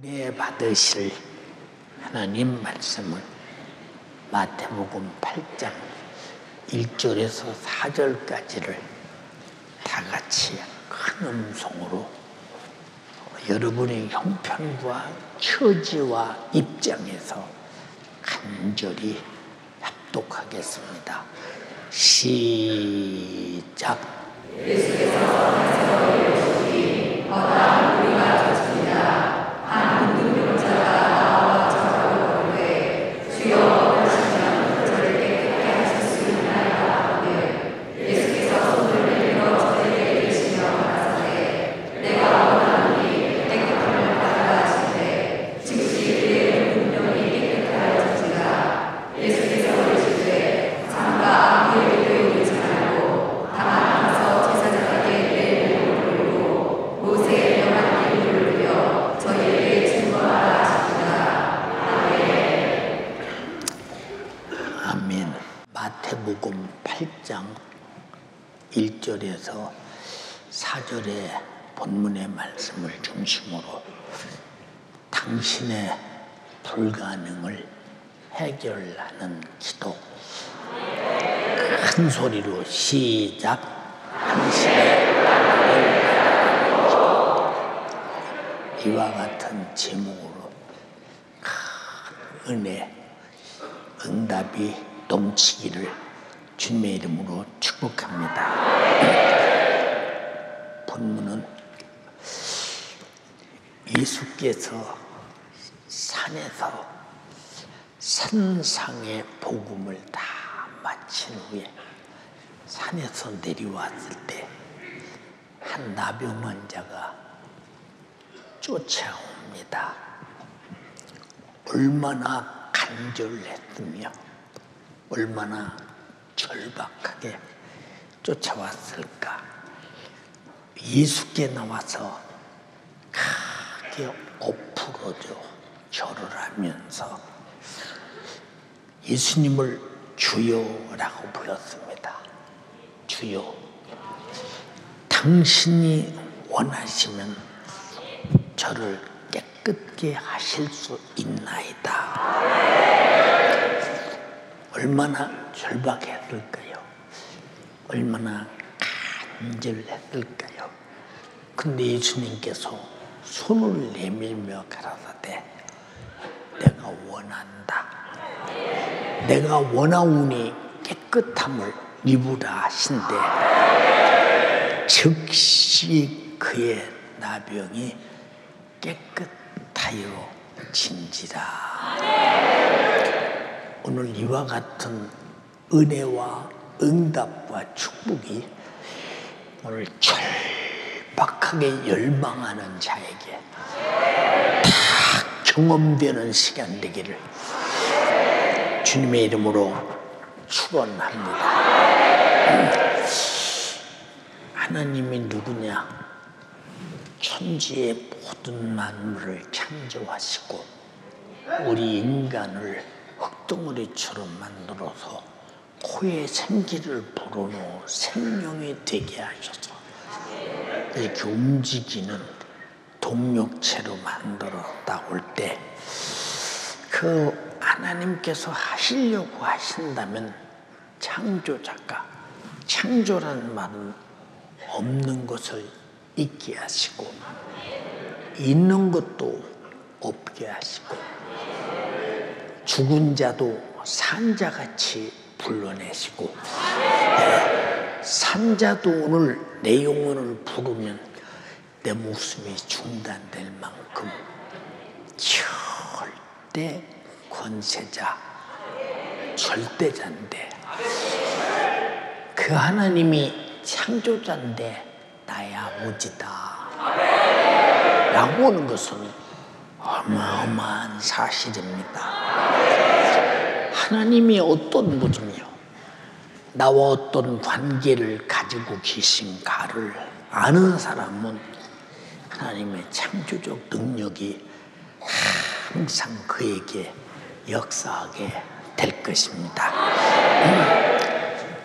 은혜 받으실 하나님 말씀을 마태복음 8장 1절에서 4절까지를 다 같이 큰 음성으로 여러분의 형편과 처지와 입장에서 간절히 합독하겠습니다. 시작. 예수께서 이르시되 어떠한 우리가 좋습니다. 한 문둥병자가 나와 저를 보되 주여 하시면 저를 깨끗게 하실 수 있나이까 하거늘 예수께서 손을 내밀어 저에게 이르시며 가라사대 내가 원하노니 깨끗함을 받으라 하시되 즉시 그의 문둥병이 깨끗게 하여진지라. 예수께서 이르시되 장가 아무에게도 이르지 말고 다만 가서 제사장에게 내 몸을 돌리고 모세의 명한 일을 돌려 저희에게 증거하라 하시니라. 아멘. 마태복음 8장 1절에서 4절의 본문의 말씀을 중심으로 당신의 불가능을 해결하는 기도. 큰 소리로 시작. 당신의 불가능을 해결하는 기도. 이와 같은 제목으로 큰 은혜, 응답이 넘치기를 주님의 이름으로 축복합니다. 본문은 예수께서 산에서 산상의 복음을 다 마친 후에 산에서 내려왔을 때 한 나병 환자가 쫓아옵니다. 얼마나 간절했으며 얼마나 절박하게 쫓아왔을까. 예수께 나와서 크게 엎으러져 절을 하면서 예수님을 주여라고 불렀습니다. 주여, 당신이 원하시면 저를 깨끗게 하실 수 있나이다. 얼마나 절박했을까요? 얼마나 간절했을까요? 근데 예수님께서 손을 내밀며 가라사대 내가 원한다. 내가 원하오니 깨끗함을 입으라 하신대 즉시 그의 나병이 깨끗하여 진지라. 오늘 이와 같은 은혜와 응답과 축복이 오늘 절박하게 열망하는 자에게 다 경험되는 시간 되기를 주님의 이름으로 축원합니다. 하나님이 누구냐? 천지의 모든 만물을 창조하시고 우리 인간을 흙덩어리처럼 만들어서 코에 생기를 불어넣어 생명이 되게 하셔서 이렇게 움직이는 동력체로 만들었다 올 때 그 하나님께서 하시려고 하신다면 창조자가 창조라는 말은 없는 것을 있게 하시고 있는 것도 없게 하시고 죽은 자도 산자같이 불러내시고 산자도 오늘 내 영혼을 부르면 내 목숨이 중단될 만큼 절대 권세자 절대자인데 그 하나님이 창조자인데 나의 아버지다 라고 하는 것은 어마어마한 사실입니다. 하나님이 어떤 분이며 나와 어떤 관계를 가지고 계신가를 아는 사람은 하나님의 창조적 능력이 항상 그에게 역사하게 될 것입니다.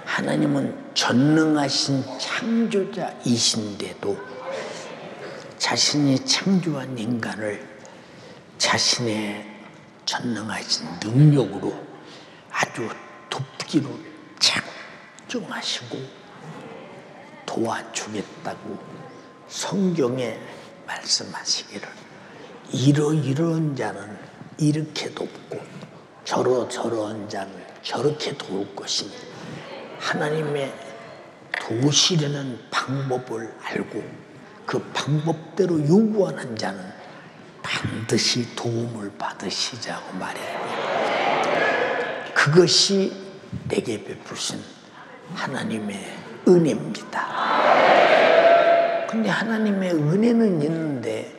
하나님은 전능하신 창조자이신데도 자신이 창조한 인간을 자신의 전능하신 능력으로 아주 돕기로 작정하시고 도와주겠다고 성경에 말씀하시기를 이러이러한 자는 이렇게 돕고 저러저러한 자는 저렇게 도울 것이니 하나님의 도우시려는 방법을 알고 그 방법대로 요구하는 자는 반드시 도움을 받으시자고 말해요. 그것이 내게 베푸신 하나님의 은혜입니다. 근데 하나님의 은혜는 있는데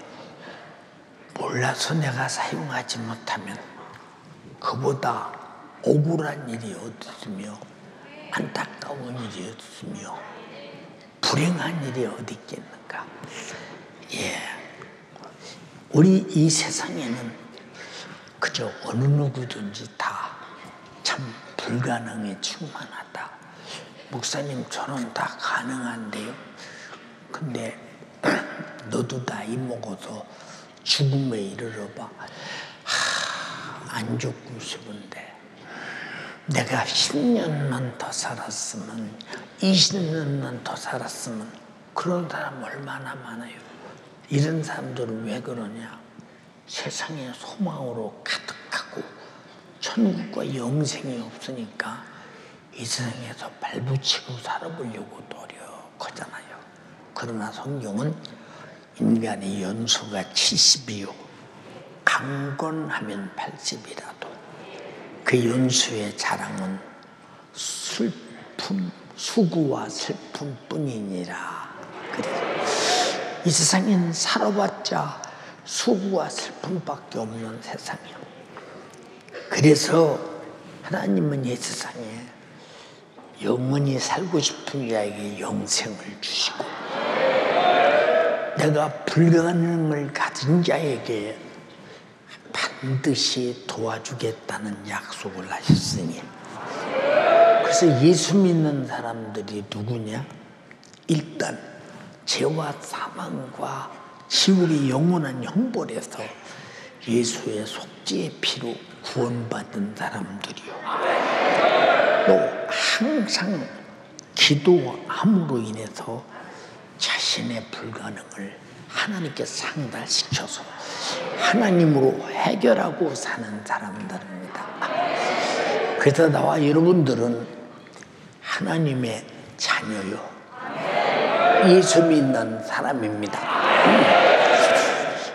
몰라서 내가 사용하지 못하면 그보다 억울한 일이 어디 있으며 안타까운 일이 어디 있으며 불행한 일이 어디 있겠는가. 우리 이 세상에는 그저 어느 누구든지 다 참 불가능에 충만하다. 목사님 저는 다 가능한데요. 근데 너도 나이 먹어서 죽음에 이르러봐. 안 죽고 싶은데 내가 10년만 더 살았으면 20년만 더 살았으면 그런 사람 얼마나 많아요. 이런 사람들은 왜 그러냐. 세상에 소망으로 가득하고 천국과 영생이 없으니까 이 세상에서 발붙이고 살아보려고 노력하잖아요. 그러나 성경은 인간의 연수가 70이요 강건하면 80이라도 그 연수의 자랑은 수고와 슬픔뿐이니라. 그래. 이 세상엔 살아봤자 수고와 슬픔밖에 없는 세상이요. 그래서 하나님은 이 세상에 영원히 살고 싶은 자에게 영생을 주시고 내가 불가능을 가진 자에게 반드시 도와주겠다는 약속을 하셨으니 그래서 예수 믿는 사람들이 누구냐? 일단 죄와 사망과 지옥의 영원한 형벌에서 예수의 속죄의 피로 구원받은 사람들이요. 또 항상 기도함으로 인해서 자신의 불가능을 하나님께 상달시켜서 하나님으로 해결하고 사는 사람들입니다. 그래서 나와 여러분들은 하나님의 자녀요. 예수 믿는 사람입니다.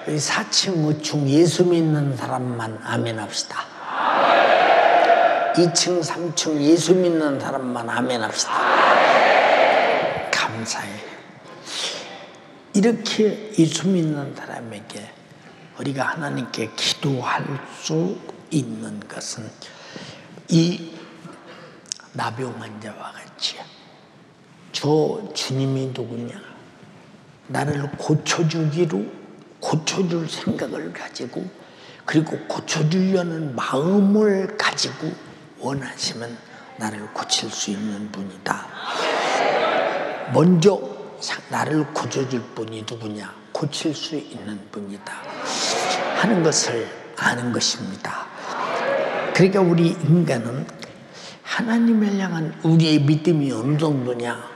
4층, 5층 예수 믿는 사람만 아멘 합시다. 2층, 3층 예수 믿는 사람만 아멘 합시다. 감사해요. 이렇게 예수 믿는 사람에게 우리가 하나님께 기도할 수 있는 것은 이 나병 환자와 같이 저 주님이 누구냐? 나를 고쳐줄 생각을 가지고 그리고 고쳐주려는 마음을 가지고 원하시면 나를 고칠 수 있는 분이다. 먼저 나를 고쳐줄 분이 누구냐? 고칠 수 있는 분이다 하는 것을 아는 것입니다. 그러니까 우리 인간은 하나님을 향한 우리의 믿음이 어느 정도냐?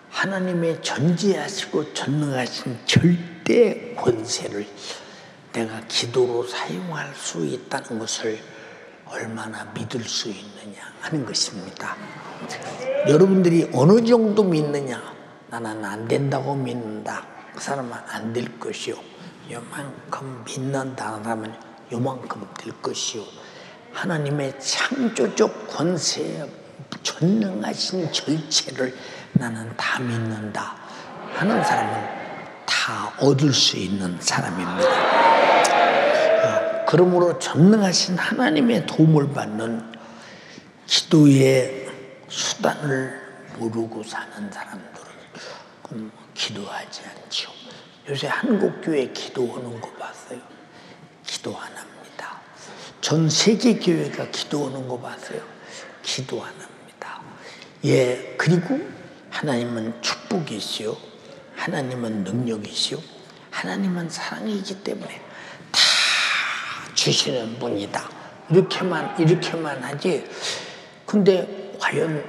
하나님의 전지하시고 전능하신 절대 권세를 내가 기도로 사용할 수 있다는 것을 얼마나 믿을 수 있느냐 하는 것입니다. 여러분들이 어느 정도 믿느냐? 나는 안 된다고 믿는다. 그 사람은 안 될 것이요. 요만큼 믿는다 하면 요만큼 될 것이요. 하나님의 창조적 권세에 전능하신 절체를 나는 다 믿는다 하는 사람은 다 얻을 수 있는 사람입니다. 그러므로 전능하신 하나님의 도움을 받는 기도의 수단을 모르고 사는 사람들은 기도하지 않죠. 요새 한국교회 기도하는 거 봤어요? 기도 안 합니다. 전 세계 교회가 기도하는 거 봤어요? 기도 안 합니다. 그리고 하나님은 축복이시오. 하나님은 능력이시오. 하나님은 사랑이기 때문에 다 주시는 분이다. 이렇게만 하지. 근데 과연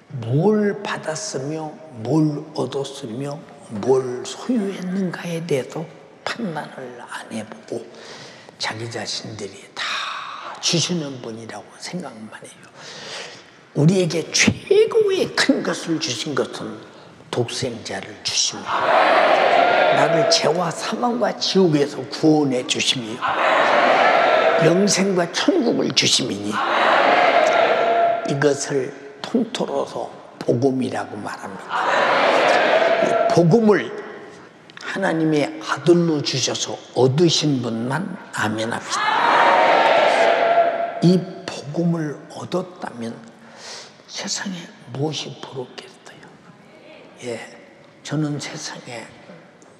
뭘 받았으며 뭘 얻었으며 뭘 소유했는가에 대해서 판단을 안 해보고 자기 자신들이 다 주시는 분이라고 생각만 해요. 우리에게 최고의 큰 것을 주신 것은 독생자를 주심이요, 나를 죄와 사망과 지옥에서 구원해 주심이요, 영생과 천국을 주심이니 이것을 통틀어서 복음이라고 말합니다. 이 복음을 하나님의 아들로 주셔서 얻으신 분만 아멘합시다. 이 복음을 얻었다면 세상에 무엇이 부럽겠어요? 저는 세상에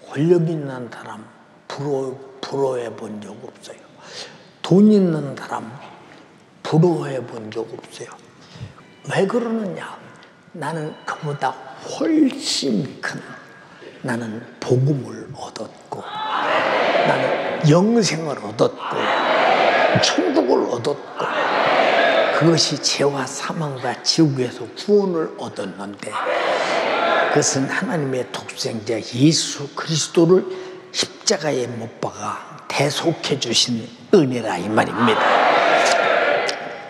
권력 있는 사람 부러워해 본 적 없어요. 돈 있는 사람 부러워해 본 적 없어요. 왜 그러느냐? 나는 그보다 훨씬 큰 나는 복음을 얻었고, 나는 영생을 얻었고, 천국을 얻었고, 그것이 죄와 사망과 지옥에서 구원을 얻었는데, 그것은 하나님의 독생자 예수 그리스도를 십자가에 못 박아 대속해 주신 은혜라 이 말입니다.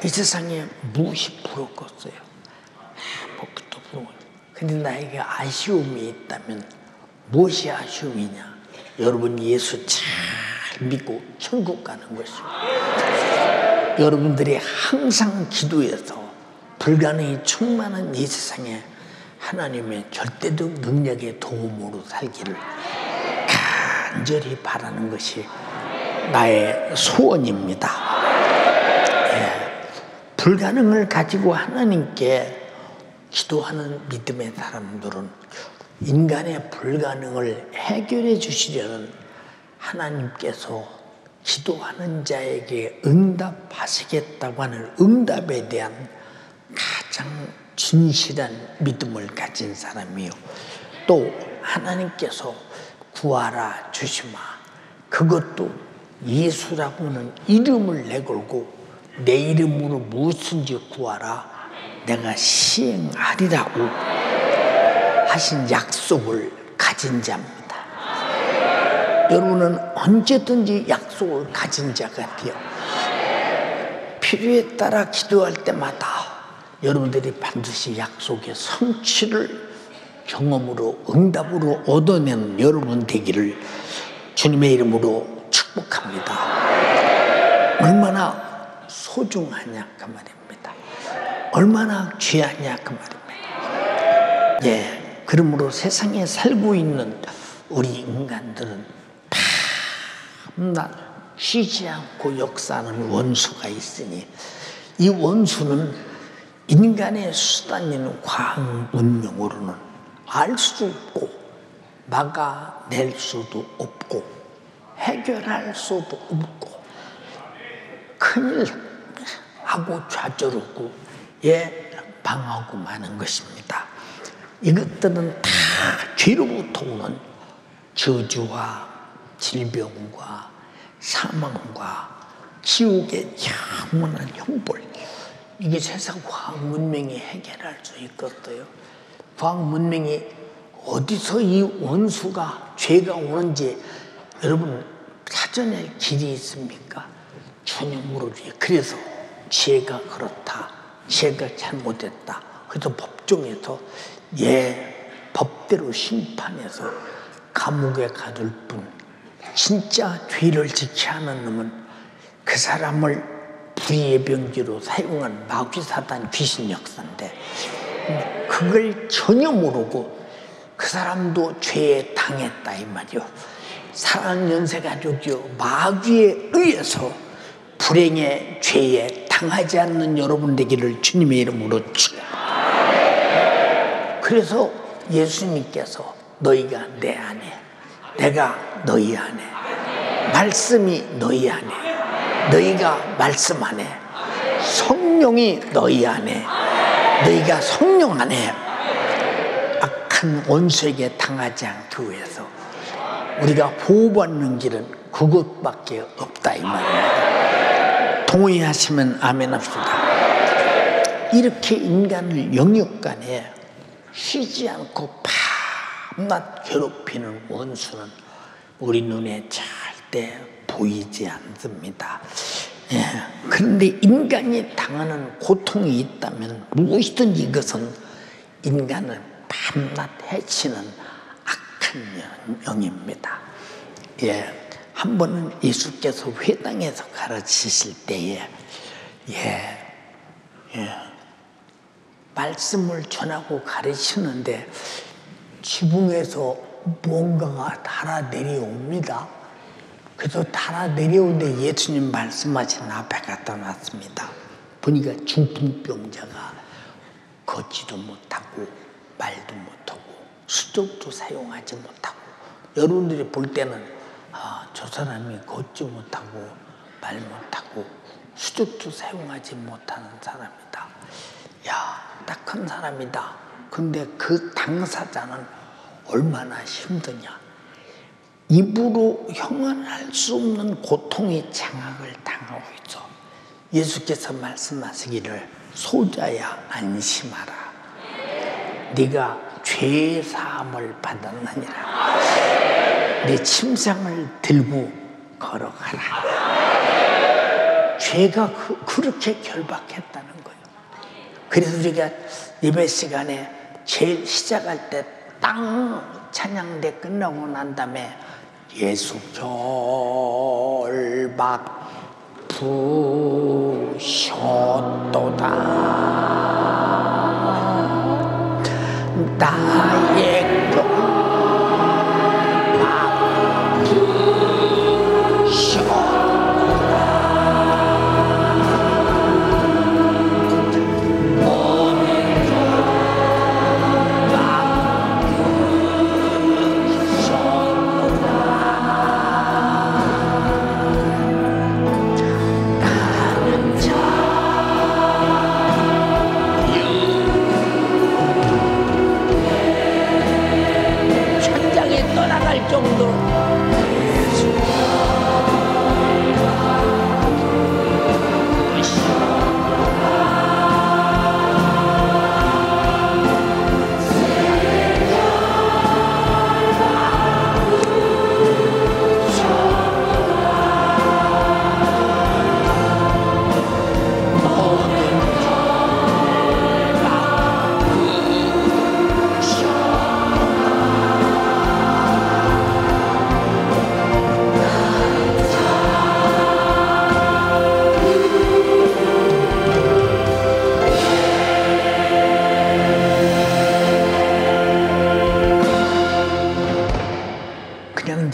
이 세상에 무엇이 부럽겠어요? 아무것도 부러워요. 근데 나에게 아쉬움이 있다면 무엇이 아쉬움이냐? 여러분 예수 잘 믿고 천국 가는 것입니다. 여러분들이 항상 기도해서 불가능이 충만한 이 세상에 하나님의 절대적 능력의 도움으로 살기를 간절히 바라는 것이 나의 소원입니다. 불가능을 가지고 하나님께 기도하는 믿음의 사람들은 인간의 불가능을 해결해 주시려는 하나님께서 기도하는 자에게 응답하시겠다고 하는 응답에 대한 가장 진실한 믿음을 가진 사람이요, 또 하나님께서 구하라 주시마, 그것도 예수라고 하는 이름을 내걸고 내 이름으로 무엇인지 구하라 내가 시행하리라고 하신 약속을 가진 자입니다. 여러분은 언제든지 약속을 가진 자 같아요. 필요에 따라 기도할 때마다 여러분들이 반드시 약속의 성취를 경험으로 응답으로 얻어내는 여러분 되기를 주님의 이름으로 축복합니다. 얼마나 소중하냐 그 말입니다. 얼마나 귀하냐 그 말입니다. 그러므로 세상에 살고 있는 우리 인간들은 밤낮 쉬지 않고 역사하는 원수가 있으니 이 원수는 인간의 수단인 과학 문명으로는 알 수 없고 막아낼 수도 없고 해결할 수도 없고 큰일 하고 좌절하고 방하고 마는 것입니다. 이것들은 다 죄로부터 오는 저주와 질병과 사망과 지옥의 영원한 형벌, 이게 세상 과학 문명이 해결할 수 있겠어요? 과학 문명이 어디서 이 원수가 죄가 오는지 여러분 찾아낼 길이 있습니까? 전혀 모르지. 그래서 죄가 그렇다, 죄가 잘못했다, 그래서 법정에서 법대로 심판해서 감옥에 가둘 뿐, 진짜 죄를 지키 하는 놈은 그 사람을 불의의 병기로 사용한 마귀사단 귀신 역사인데 그걸 전혀 모르고 그 사람도 죄에 당했다 이 말이요. 사랑하는 연세가족이요, 마귀에 의해서 불행의 죄에 당하지 않는 여러분 되기를 주님의 이름으로 축원합니다. 그래서 예수님께서 너희가 내 안에, 내가 너희 안에, 말씀이 너희 안에, 너희가 말씀 안에, 성령이 너희 안에, 너희가 성령 안에 악한 원수에게 당하지 않기 위해서 우리가 보호받는 길은 그것밖에 없다 이 말입니다. 동의하시면 아멘 합시다. 이렇게 인간을 영육간에 쉬지 않고 밤낮 괴롭히는 원수는 우리 눈에 절대 보이지 않습니다. 예. 그런데 인간이 당하는 고통이 있다면 무엇이든지 이것은 인간을 밤낮 해치는 악한 영입니다. 예. 한 번은 예수께서 회당에서 가르치실 때에 말씀을 전하고 가르치는데 지붕에서 뭔가가 달아 내려옵니다. 그래서 달아 내려오는데 예수님 말씀하신 앞에 갖다 놨습니다. 보니까 중풍병자가 걷지도 못하고 말도 못하고 수족도 사용하지 못하고, 여러분들이 볼 때는 저 사람이 걷지 못하고 말 못하고 수족도 사용하지 못하는 사람이다. 야, 딱한 사람이다. 근데 그 당사자는 얼마나 힘드냐. 입으로 형언할 수 없는 고통의 장악을 당하고 있어. 예수께서 말씀하시기를 소자야 안심하라. 네가 죄 사함을 받았느니라. 내 침상을 들고 걸어가라. 죄가 그렇게 결박했다는 거예요. 그래서 우리가 예배 시간에 제일 시작할 때 땅 찬양대 끝나고 난 다음에 예수 결박 부셨도다. 나의 결박 부셨도다.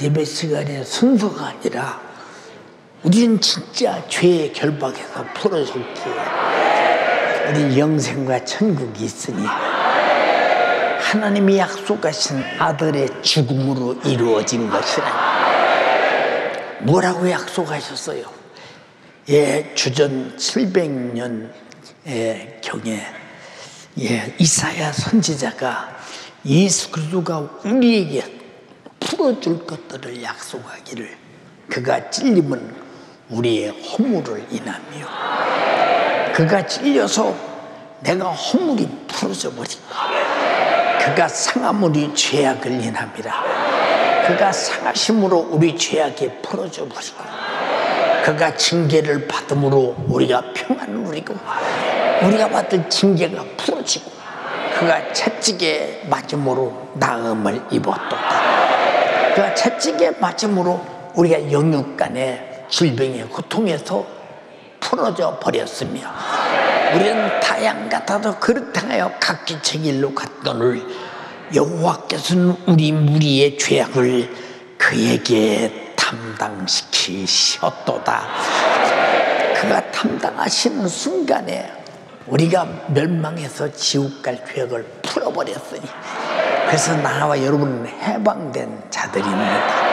예배 시간의 순서가 아니라 우리는 진짜 죄의 결박에서 풀어줬기에 우리 영생과 천국이 있으니 하나님이 약속하신 아들의 죽음으로 이루어진 것이라. 뭐라고 약속하셨어요? 주전 700년 경에 이사야 선지자가 예수 그리스도가 우리에게 풀어줄 것들을 약속하기를, 그가 찔림은 우리의 허물을 인하며 그가 찔려서 내가 허물이 풀어져 버리고 그가 상함으로 우리 죄악을 인함이라. 그가 상하심으로 우리 죄악이 풀어져 버리고 그가 징계를 받음으로 우리가 평안을 누리고 우리가 받을 징계가 풀어지고 그가 채찍에 맞음으로 나음을 입었도다. 그가 채찍에 맞음으로 우리가 영육간의 질병의 고통에서 풀어져 버렸으며 우리는 타양 같아도 그렇다하여 각기 책일로 갔더니 여호와께서는 우리 무리의 죄악을 그에게 담당시키셨도다. 그가 담당하시는 순간에 우리가 멸망해서 지옥 갈 죄악을 풀어버렸으니 그래서 나와 여러분은 해방된 자들입니다.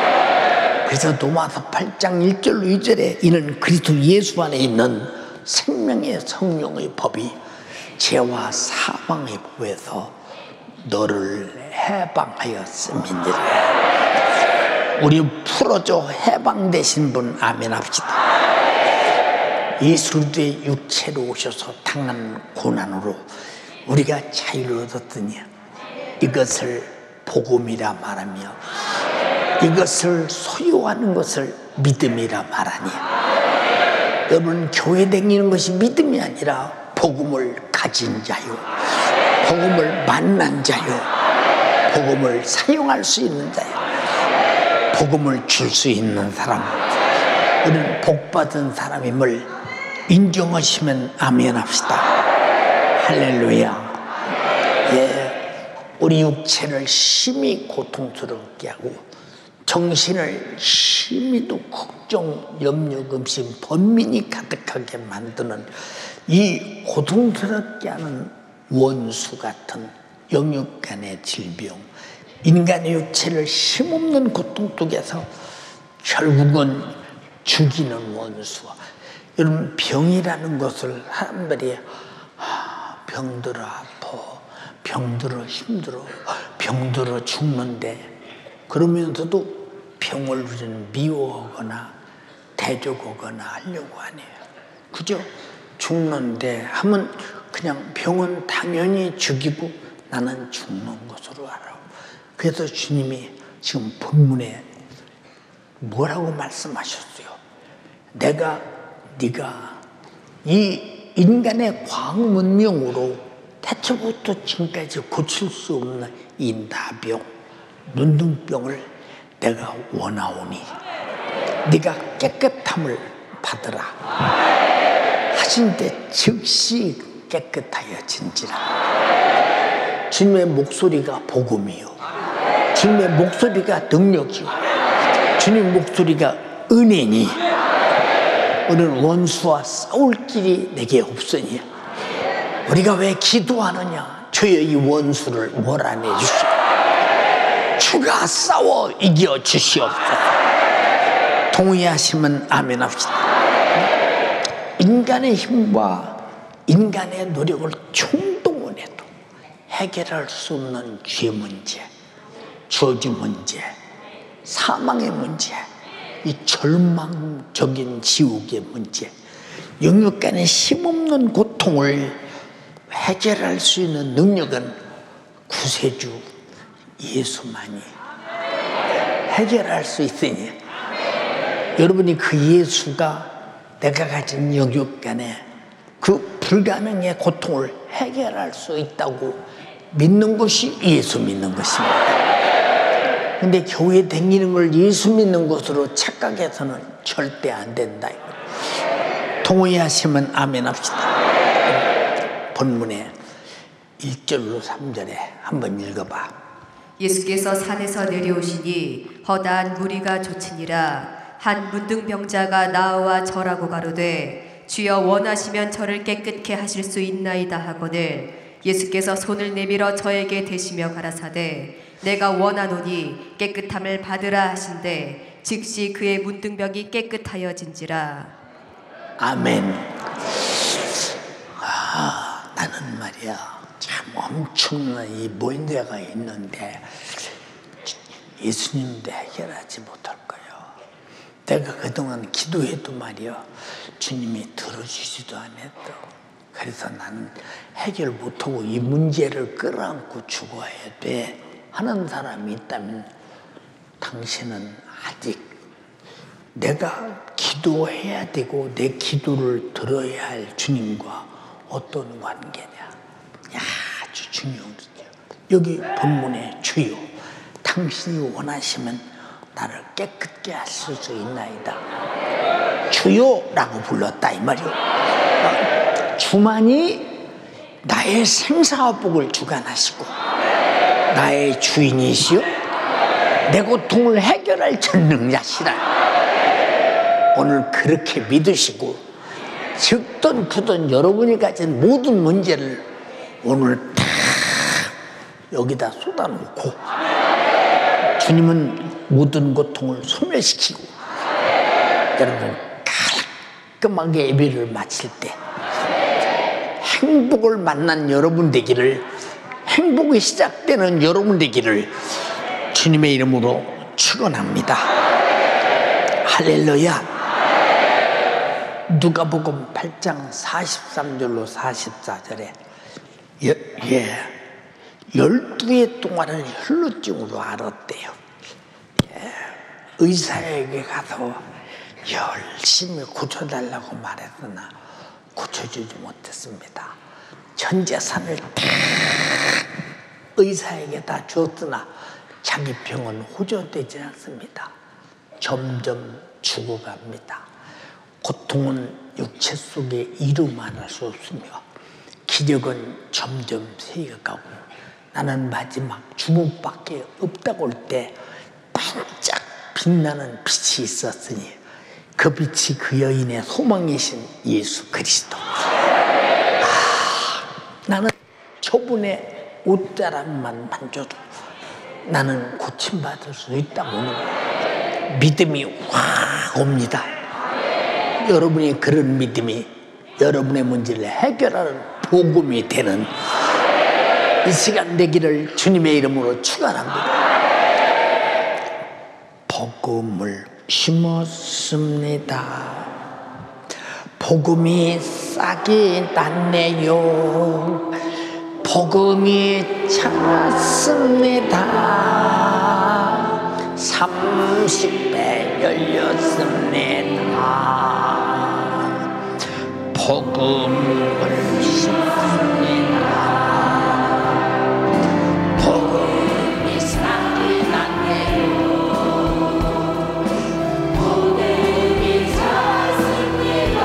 그래서 로마서 8장 1절로 2절에 이는 그리스도 예수 안에 있는 생명의 성령의 법이 죄와 사망의 법에서 너를 해방하였음이니라. 우리 풀어줘 해방되신 분 아멘 합시다. 예수 그리스도의 육체로 오셔서 당한 고난으로 우리가 자유를 얻었더니 이것을 복음이라 말하며 이것을 소유하는 것을 믿음이라 말하니, 여러분 교회 다니는 것이 믿음이 아니라 복음을 가진 자요, 복음을 만난 자요, 복음을 사용할 수 있는 자요, 복음을 줄 수 있는 사람, 우리는 복받은 사람임을 인정하시면 아멘 합시다. 할렐루야. 예, 우리 육체를 심히 고통스럽게 하고 정신을 심히도 걱정, 염려, 근심, 번민이 가득하게 만드는 이 고통스럽게 하는 원수 같은 영육간의 질병, 인간의 육체를 힘없는 고통 속에서 결국은 죽이는 원수. 여러분 병이라는 것을 사람들이 병들어 아파, 병들어 힘들어, 병들어 죽는데, 그러면서도 병을 우리는 미워하거나 대적하거나 하려고 하네요. 그죠? 죽는데 하면 그냥 병은 당연히 죽이고 나는 죽는 것으로 알아. 그래서 주님이 지금 본문에 뭐라고 말씀하셨어요? 네가 이 인간의 과학 문명으로 태초부터 지금까지 고칠 수 없는 이 나병, 눈등병을 내가 원하오니 네가 깨끗함을 받으라 하신데 즉시 깨끗하여진지라. 주님의 목소리가 복음이요, 주님의 목소리가 능력이요, 주님의 목소리가 은혜니 우리는 원수와 싸울 길이 내게 없으니 우리가 왜 기도하느냐? 주여 이 원수를 몰아내 주시오. 주가 싸워 이겨 주시옵소서. 동의하시면 아멘 합시다. 인간의 힘과 인간의 노력을 총동원해도 해결할 수 없는 죄 문제, 저주 문제, 사망의 문제, 이 절망적인 지옥의 문제, 영육간의 힘없는 고통을 해결할 수 있는 능력은 구세주 예수만이 해결할 수 있으니, 여러분이 그 예수가 내가 가진 영육간의 그 불가능의 고통을 해결할 수 있다고 믿는 것이 예수 믿는 것입니다. 근데 교회 다니는 걸 예수 믿는 것으로 착각해서는 절대 안 된다. 동의하시면 아멘 합시다. 본문에 1절로 3절에 한번 읽어봐. 예수께서 산에서 내려오시니 허다한 무리가 좇으니라. 한 문둥병자가 나와 절하고 가로되 주여 원하시면 저를 깨끗게 하실 수 있나이다 하거늘 예수께서 손을 내밀어 저에게 대시며 가라사대 내가 원하노니 깨끗함을 받으라 하신대 즉시 그의 문둥병이 깨끗하여진지라. 아멘. 나는 말이야 참 엄청난 이 문제가 있는데 예수님도 해결하지 못할 거예요. 내가 그동안 기도해도 말이야 주님이 들어주지도 않았다. 그래서 나는 해결 못하고 이 문제를 끌어안고 죽어야 돼 하는 사람이 있다면 당신은 아직 내가 기도해야 되고 내 기도를 들어야 할 주님과 어떤 관계냐, 아주 중요하죠. 여기 본문에 주여 당신이 원하시면 나를 깨끗게 하실 수 있나이다. 주여라고 불렀다 이 말이요. 주만이 나의 생사복을 주관하시고 나의 주인이시요 내 고통을 해결할 전능자시라. 오늘 그렇게 믿으시고 적든 크든 여러분이 가진 모든 문제를 오늘 다 여기다 쏟아놓고 주님은 모든 고통을 소멸시키고 여러분 깔끔하게 예배를 마칠 때 행복을 만난 여러분 되기를, 행복이 시작되는 여러분 되기를 주님의 이름으로 축원합니다. 할렐루야. 누가복음 8장 43절로 44절에 12해 동안은 혈루증으로 앓았대요. 의사에게 가서 열심히 고쳐달라고 말했으나 고쳐주지 못했습니다. 전 재산을 다 의사에게 다 줬으나 자기 병은 호전되지 않습니다. 점점 죽어갑니다. 고통은 육체 속에 이루 말할 수 없으며 기력은 점점 세어가고 나는 마지막 주먹밖에 없다고 할 때 반짝 빛나는 빛이 있었으니 그 빛이 그 여인의 소망이신 예수 그리스도. 나는 저분의 옷자락만 만져도 나는 고침받을 수 있다고는 믿음이 확 옵니다. 여러분이 그런 믿음이 여러분의 문제를 해결하는 복음이 되는 이 시간 되기를 주님의 이름으로 축원합니다. 복음을 심었습니다. 복음이 싹이 났네요. 복음이 자랐습니다. 30배 열렸습니다. 복음을 심었습니다. 복음이 싹이 났네요. 복음이 자랐습니다.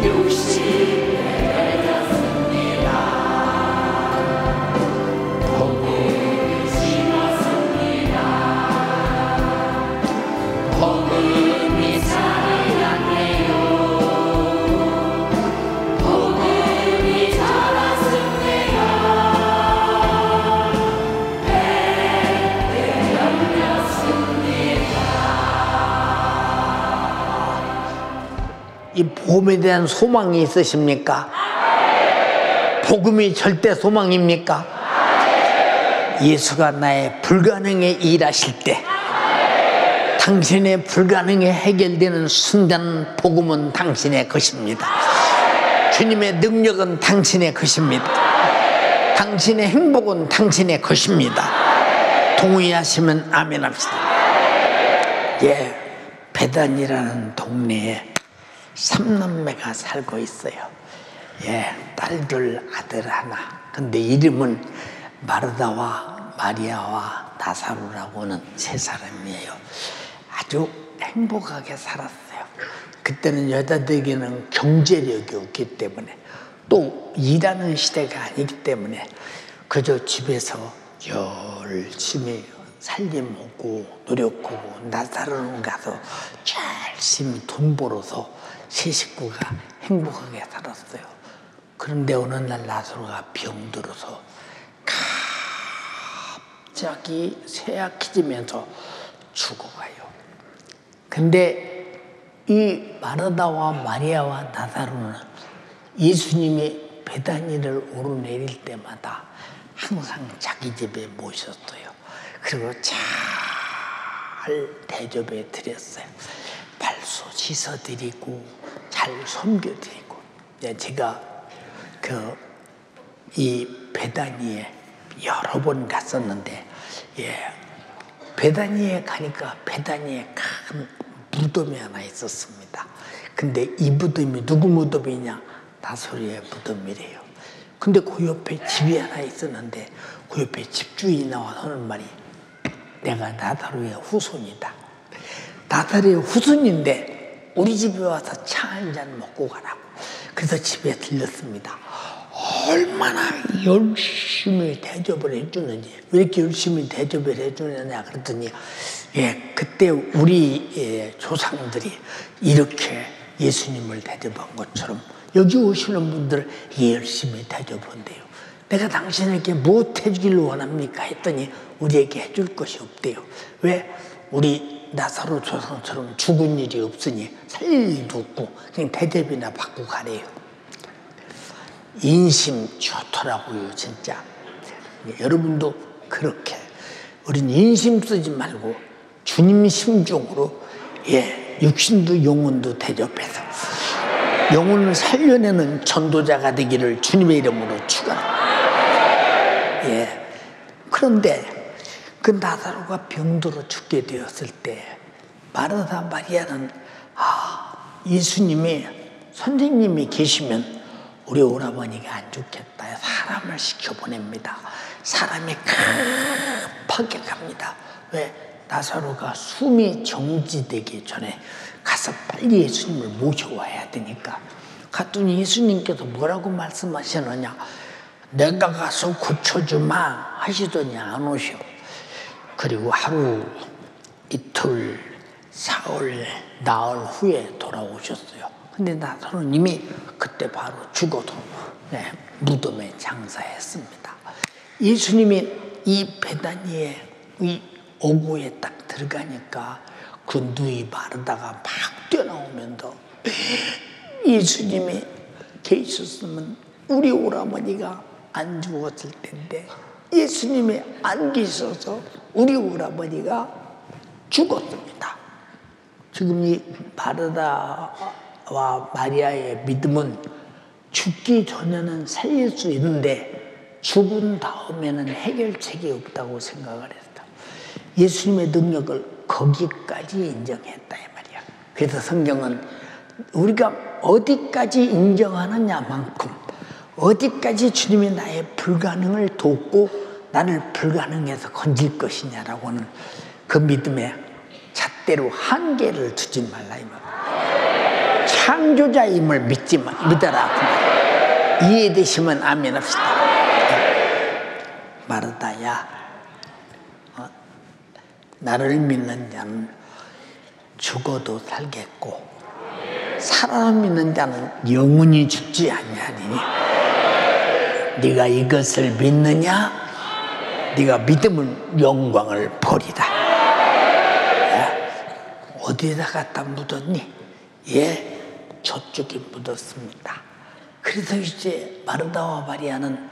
60배 열렸습니다. 복음이 심었습니다. 복음이 싹이 났네요. 복음이 자랐습니다. 배배 열렸습니다. 이 복음에 대한 소망이 있으십니까? 복음이 절대 소망입니까? 예수가 나의 불가능에 일하실 때 당신의 불가능이 해결되는 순간 복음은 당신의 것입니다. 주님의 능력은 당신의 것입니다. 당신의 행복은 당신의 것입니다. 동의하시면 아멘 합시다. 베단이라는 동네에 3남매가 살고 있어요. 딸 둘, 아들 하나. 근데 이름은 마르다와 마리아와 나사로라고는 세 사람이에요. 아주 행복하게 살았어요. 그때는 여자들에게는 경제력이 없기 때문에 또 일하는 시대가 아니기 때문에 그저 집에서 열심히 살림하고 노력하고 나사로는 가서 열심히 돈 벌어서 세 식구가 행복하게 살았어요. 그런데 어느 날 나사로가 병들어서 갑자기 쇠약해지면서 죽어가요. 근데 이 마르다와 마리아와 나사로는 예수님이 베다니를 오르내릴 때마다 항상 자기 집에 모셨어요. 그리고 잘 대접해 드렸어요. 발소 씻어드리고 잘 섬겨드리고. 제가 이 베다니에 여러 번 갔었는데 베다니에 가니까 베다니에 큰 무덤이 하나 있었습니다. 근데 이 무덤이 누구 무덤이냐? 나사로의 무덤이래요. 근데 그 옆에 집이 하나 있었는데 그 옆에 집주인이 나와서 하는 말이 내가 나사로의 후손이다. 나사로의 후손인데 우리 집에 와서 차 한잔 먹고 가라고. 그래서 집에 들렸습니다. 얼마나 열심히 대접을 해주는지. 왜 이렇게 열심히 대접을 해주느냐 그랬더니 그때 우리 조상들이 이렇게 예수님을 대접한 것처럼 여기 오시는 분들 열심히 대접한대요. 내가 당신에게 무엇 해주기를 원합니까? 했더니 우리에게 해줄 것이 없대요. 왜? 우리 나사로 조상처럼 죽은 일이 없으니 살 일도 없고 그냥 대접이나 받고 가래요. 인심 좋더라고요, 진짜. 여러분도 그렇게 우린 인심 쓰지 말고 주님 심중으로 육신도 영혼도 대접해서 영혼을 살려내는 전도자가 되기를 주님의 이름으로 축원합니다. 예. 그런데 그 나사로가 병들어 죽게 되었을 때 마르다 마리아는 예수님이 선생님이 계시면 우리 오라버니가 안 죽겠다. 사람을 시켜보냅니다. 사람이 급하게 갑니다. 왜? 나사로가 숨이 정지되기 전에 가서 빨리 예수님을 모셔와야 되니까. 갔더니 예수님께서 뭐라고 말씀하시느냐. 내가 가서 고쳐주마 하시더니 안 오셔. 그리고 하루, 이틀, 사흘, 나흘 후에 돌아오셨어요. 근데 나사로님이 그때 바로 죽어도 무덤에 장사했습니다. 예수님이 이 베다니에 이 오구에 딱 들어가니까 그 누이 마르다가 막 뛰어나오면서 예수님이 계셨으면 우리 오라버니가 안 죽었을 텐데 예수님이 안 계셔서 우리 오라버니가 죽었습니다. 지금 이 마르다와 마리아의 믿음은 죽기 전에는 살릴 수 있는데 죽은 다음에는 해결책이 없다고 생각을 했다. 예수님의 능력을 거기까지 인정했다 이 말이야. 그래서 성경은 우리가 어디까지 인정하느냐만큼 어디까지 주님이 나의 불가능을 돕고 나를 불가능해서 건질 것이냐라고 하는 그 믿음에 잣대로 한계를 두지 말라 이 말. 창조자임을 믿어라. 이해되시면 아멘 합시다. 마르다야, 나를 믿는 자는 죽어도 살겠고 살아 믿는 자는 영원히 죽지 아니하리니 네가 이것을 믿느냐? 네가 믿으면 영광을 보리라. 어디에다 갖다 묻었니? 예, 저쪽에 묻었습니다. 그래서 이제 마르다와 마리아는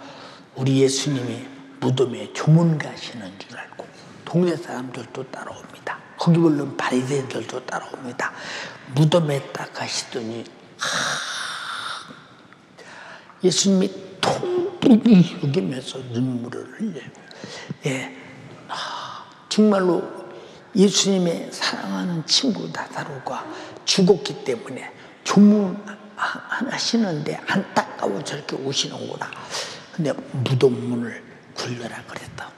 우리 예수님이 무덤에 조문가시는 줄 알고 동네 사람들도 따라옵니다. 거기 물론 바리새인들도 따라옵니다. 무덤에 딱 가시더니 예수님이 통분히 여기면서 눈물을 흘려요. 예, 정말로 예수님의 사랑하는 친구 나사로가 죽었기 때문에 조문하시는데 안타까워 저렇게 오시는구나. 근데 무덤 문을 굴려라 그랬다.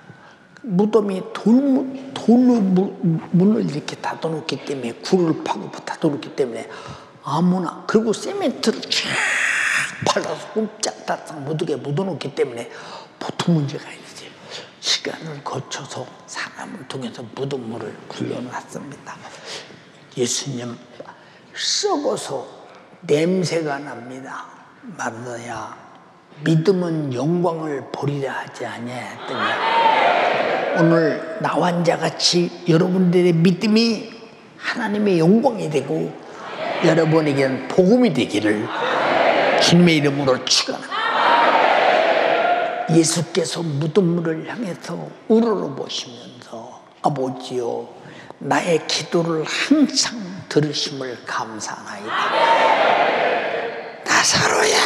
무덤이 돌로 문을 이렇게 닫아놓기 때문에 굴을 파고 닫아놓기 때문에 아무나, 그리고 세멘트를 쫙 발라서 꼼짝달싹 무덤에 묻어놓기 때문에 보통 문제가 아니지. 시간을 거쳐서 사람을 통해서 무덤 문을 굴려놨습니다. 예수님 썩어서 냄새가 납니다. 마르다야, 믿음은 영광을 보리라 하지 아니하였더냐. 오늘 나와 자같이 여러분들의 믿음이 하나님의 영광이 되고 여러분에게는 복음이 되기를 주님의 이름으로 축원합니다. 예수께서 무덤물을 향해서 우러러보시면서 아버지요, 나의 기도를 항상 들으심을 감사하나이다. 나사로야,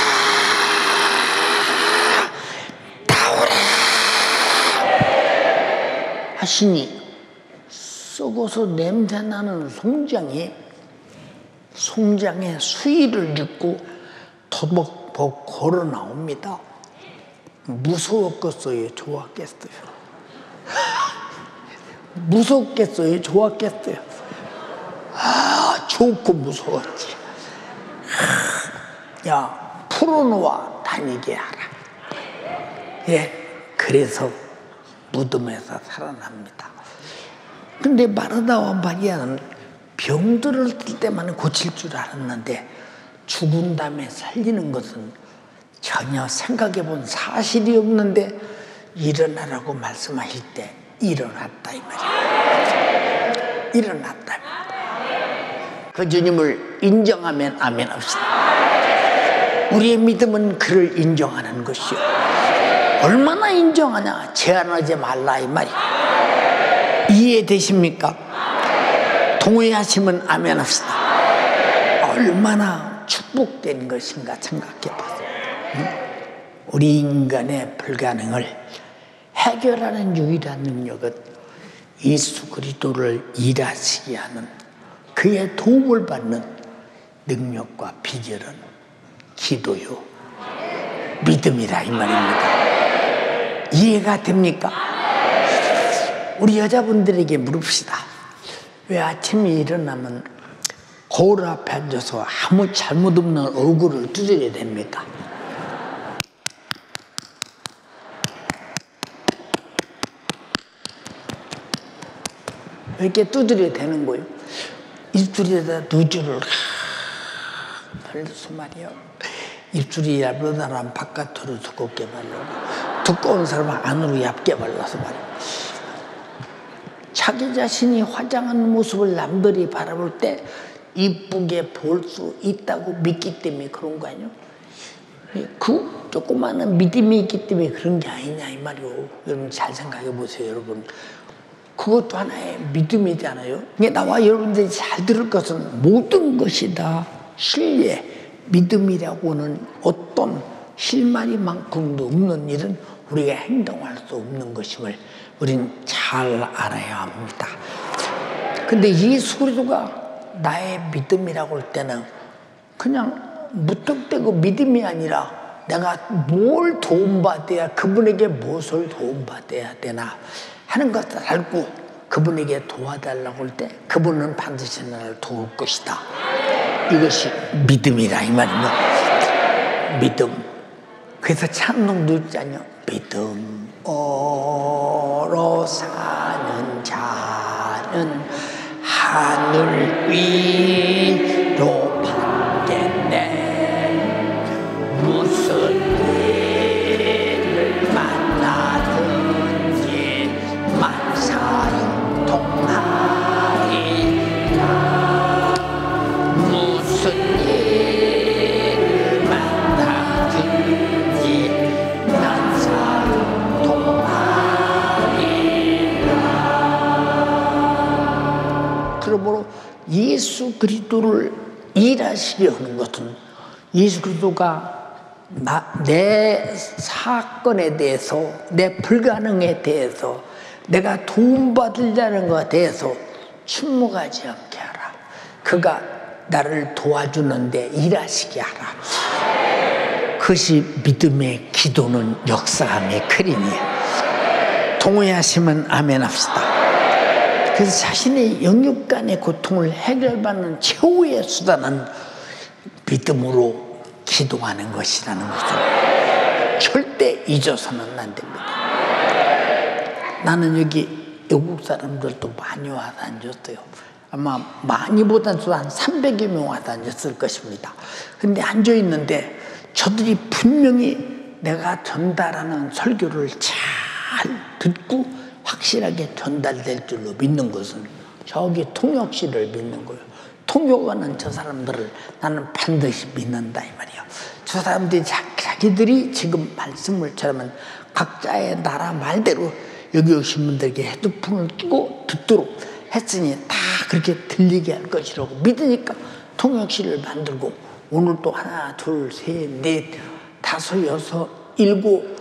나오라 하시니 썩어서 냄새나는 송장에 수의를 입고 터벅벅 걸어 나옵니다. 무서웠겠어요? 좋았겠어요? 무섭겠어요? 좋았겠어요? 좋고 무서웠지. 야, 풀어놓아 다니게 하라. 예, 그래서 무덤에서 살아납니다. 근데 마르다와 마리아는 병들을 뜰 때만 고칠 줄 알았는데 죽은 다음에 살리는 것은 전혀 생각해 본 사실이 없는데 일어나라고 말씀하실 때 일어났다 이 말이에요. 일어났다. 그 주님을 인정하면 아멘 합시다. 우리의 믿음은 그를 인정하는 것이요. 얼마나 인정하냐? 제한하지 말라 이 말이에요. 이해되십니까? 동의하시면 아멘 합시다. 얼마나 축복된 것인가 생각해 보세요. 우리 인간의 불가능을 해결하는 유일한 능력은 예수 그리스도를 일하시게 하는 그의 도움을 받는 능력과 비결은 기도요, 믿음이라 이 말입니다. 이해가 됩니까? 우리 여자분들에게 물읍시다. 왜 아침에 일어나면 거울 앞에 앉아서 아무 잘못 없는 얼굴을 두드려야 됩니까? 왜 이렇게 두드려야 되는 거예요? 입술에다 누주를 발라서 말이요. 입술이 얇은 사람 바깥으로 두껍게 바르고 두꺼운 사람은 안으로 얇게 발라서 말이요. 자기 자신이 화장하는 모습을 남들이 바라볼 때 이쁘게 볼 수 있다고 믿기 때문에 그런 거 아니에요? 그 조그마한 믿음이 있기 때문에 그런 게 아니냐 이 말이요. 여러분 잘 생각해 보세요. 여러분 그것도 하나의 믿음이잖아요. 나와 여러분들이 잘 들을 것은 모든 것이 다 신뢰, 믿음이라고는 어떤 실마리만큼도 없는 일은 우리가 행동할 수 없는 것임을 우린 잘 알아야 합니다. 근데 예수 그리스도가 나의 믿음이라고 할 때는 그냥 무턱대고 믿음이 아니라 내가 뭘 도움받아야 그분에게 무엇을 도움받아야 되나 하는 것을 알고 그분에게 도와달라고 할 때 그분은 반드시 나를 도울 것이다. 이것이 믿음이라 이 말입니다. 믿음. 그래서 찬송도 있잖아요. 믿음으로 사는 자는 하늘 위로 받겠네. 무슨 일을 만나든지 만사형 통하리라. 무슨 일을 만나든지 만사형 통하리라. 그러므로 예수 그리스도를 일하시게 하는 것은 예수 그리스도가 내 사건에 대해서 내 불가능에 대해서 내가 도움받으려는 것에 대해서 침묵하지 않게 하라. 그가 나를 도와주는데 일하시게 하라. 그것이 믿음의 기도는 역사함의 크림이에요. 동의하시면 아멘 합시다. 그래서 자신의 영육간의 고통을 해결받는 최후의 수단은 믿음으로 기도하는 것이라는 것을 절대 잊어서는 안 됩니다. 나는 여기 외국 사람들도 많이 와서 앉았어요. 아마 많이보다도 한 300여 명 와서 앉았을 것입니다. 근데 앉아있는데 저들이 분명히 내가 전달하는 설교를 잘 듣고 확실하게 전달될 줄로 믿는 것은 저기 통역실을 믿는 거예요. 통역하는 저 사람들을 나는 반드시 믿는다 이 말이에요. 저 사람들이 자기들이 지금 말씀을 처럼은 각자의 나라 말대로 여기 오신 분들에게 헤드폰을 끼고 듣도록 했으니 다 그렇게 들리게 할 것이라고 믿으니까 통역실을 만들고 오늘 또 하나, 둘, 셋, 넷, 다섯, 여섯, 일곱,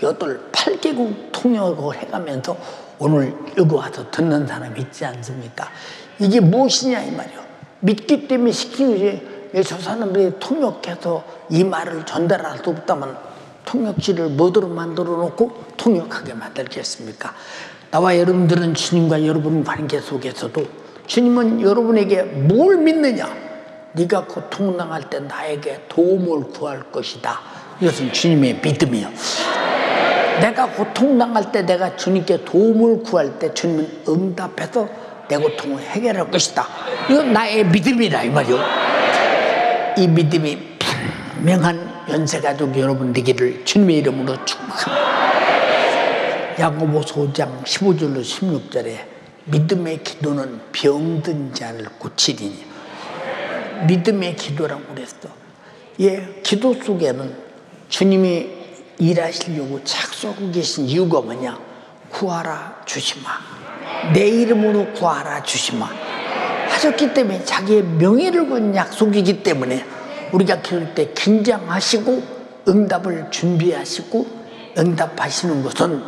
여덟, 8개국 통역을 해가면서 오늘 여기 와서 듣는 사람이 있지 않습니까? 이게 무엇이냐 이 말이에요. 믿기 때문에 시키지. 저 사람들이 통역해서 이 말을 전달할 수 없다면 통역실을 뭐대로 만들어 놓고 통역하게 만들겠습니까? 나와 여러분들은 주님과 여러분 관계 속에서도 주님은 여러분에게 뭘 믿느냐? 네가 고통당할 때 나에게 도움을 구할 것이다. 이것은 주님의 믿음이에요. 내가 고통당할 때 내가 주님께 도움을 구할 때 주님은 응답해서 내 고통을 해결할 것이다. 이건 나의 믿음이다 이 말이요. 이 믿음이 분명한 연세가족 여러분 되기를 주님의 이름으로 축복합니다. 야고보서 5장 15절로 16절에 믿음의 기도는 병든 자를 고치리니. 믿음의 기도라고 그랬어. 예, 기도 속에는 주님이 일하시려고 착수하고 계신 이유가 뭐냐? 구하라 주시마. 내 이름으로 구하라 주시마. 하셨기 때문에 자기의 명예를 건 약속이기 때문에 우리가 기도할 때 긴장하시고 응답을 준비하시고 응답하시는 것은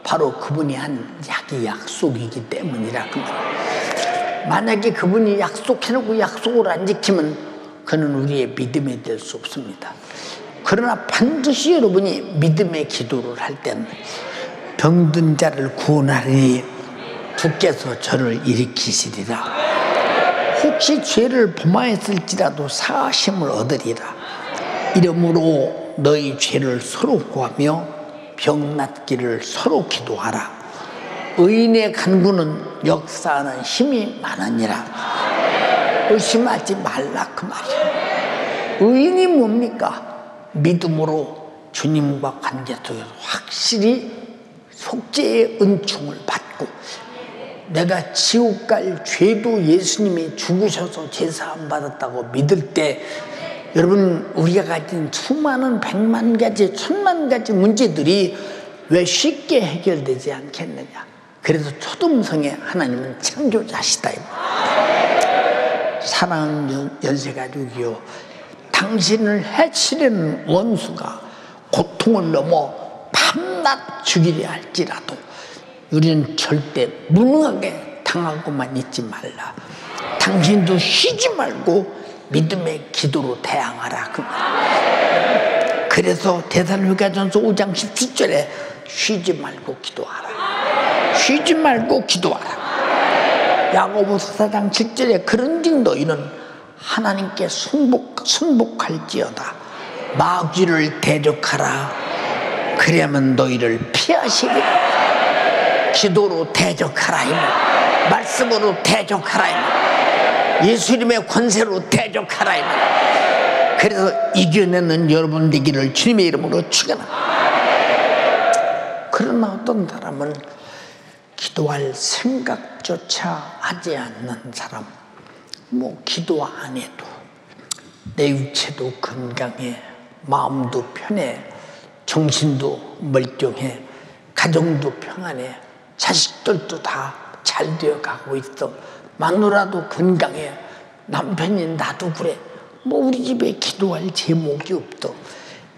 바로 그분이 한 자기 약속이기 때문이라 그 말이에요. 만약에 그분이 약속해놓고 약속을 안 지키면 그는 우리의 믿음이 될 수 없습니다. 그러나 반드시 여러분이 믿음의 기도를 할 때는 병든 자를 구원하리니 주께서 저를 일으키시리라. 혹시 죄를 범하였을지라도 사하심을 얻으리라. 이러므로 너희 죄를 서로 구하며 병 낫기를 서로 기도하라. 의인의 간구는 역사하는 힘이 많으니라. 의심하지 말라 그 말이에요. 의인이 뭡니까? 믿음으로 주님과 관계 속에서 확실히 속죄의 은총을 받고 내가 지옥 갈 죄도 예수님이 죽으셔서 제사함 받았다고 믿을 때 여러분 우리가 가진 수많은 100만 가지 1000만 가지 문제들이 왜 쉽게 해결되지 않겠느냐. 그래서 초등성에 하나님은 창조자시다. 사랑하는 연세가족이요, 당신을 해치려는 원수가 고통을 넘어 밤낮 죽이려 할지라도 우리는 절대 무능하게 당하고만 있지 말라. 당신도 쉬지 말고 믿음의 기도로 대항하라. 그래서 데살로니가전서 5장 17절에 쉬지 말고 기도하라. 쉬지 말고 기도하라. 야고보서 4장 7절에 그런즉 너희는 하나님께 순복할지어다. 마귀를 대적하라. 그러면 너희를 피하시리라. 기도로 대적하라. 말씀으로 대적하라. 예수님의 권세로 대적하라. 그래서 이겨내는 여러분 되기를 주님의 이름으로 축원합니다. 그러나 어떤 사람은 기도할 생각조차 하지 않는 사람, 기도 안 해도 내 육체도 건강해, 마음도 편해, 정신도 멀쩡해, 가정도 평안해, 자식들도 다 잘 되어가고 있어, 마누라도 건강해, 남편이 나도 그래, 우리 집에 기도할 제목이 없어.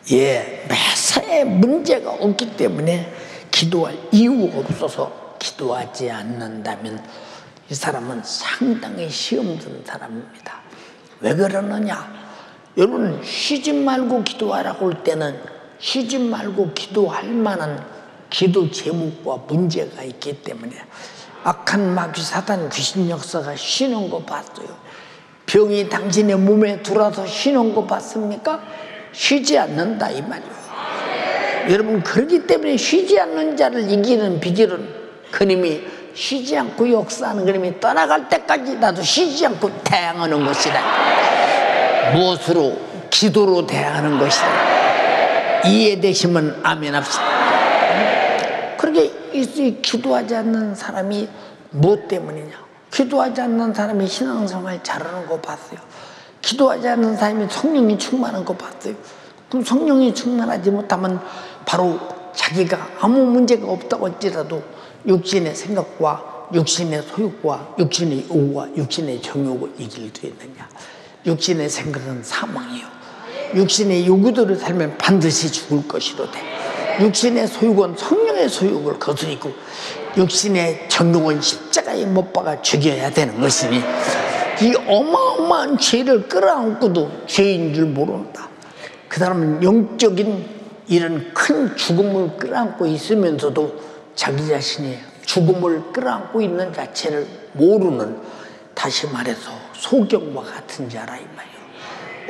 매사에 문제가 없기 때문에 기도할 이유가 없어서 기도하지 않는다면 이 사람은 상당히 시험 든 사람입니다. 왜 그러느냐? 여러분, 쉬지 말고 기도하라고 할 때는 쉬지 말고 기도할 만한 기도 제목과 문제가 있기 때문에 악한 마귀 사단 귀신 역사가 쉬는 거 봤어요. 병이 당신의 몸에 들어와서 쉬는 거 봤습니까? 쉬지 않는다 이 말이에요. 여러분, 그렇기 때문에 쉬지 않는 자를 이기는 비결은 그님이 쉬지 않고 역사하는 그님이 떠나갈 때까지 나도 쉬지 않고 대항하는 것이다. 무엇으로? 기도로 대항하는 것이다. 이해되시면 아멘 합시다. 그렇게 기도하지 않는 사람이 무엇 때문이냐? 기도하지 않는 사람이 신앙생활 잘하는 거 봤어요. 기도하지 않는 사람이 성령이 충만한 거 봤어요. 그럼 성령이 충만하지 못하면 바로 자기가 아무 문제가 없다고 할지라도 육신의 생각과 육신의 소욕과 육신의 요구와 육신의 정욕을 이길 수 있느냐? 육신의 생각은 사망이요, 육신의 요구대로 살면 반드시 죽을 것이로되 육신의 소욕은 성령의 소욕을 거스리고 육신의 정욕은 십자가에 못 박아 죽여야 되는 것이니 이 어마어마한 죄를 끌어안고도 죄인 줄 모른다. 그 사람은 영적인 이런 큰 죽음을 끌어안고 있으면서도 자기 자신이 죽음을 끌어안고 있는 자체를 모르는, 다시 말해서 소경과 같은 자라 이 말이에요.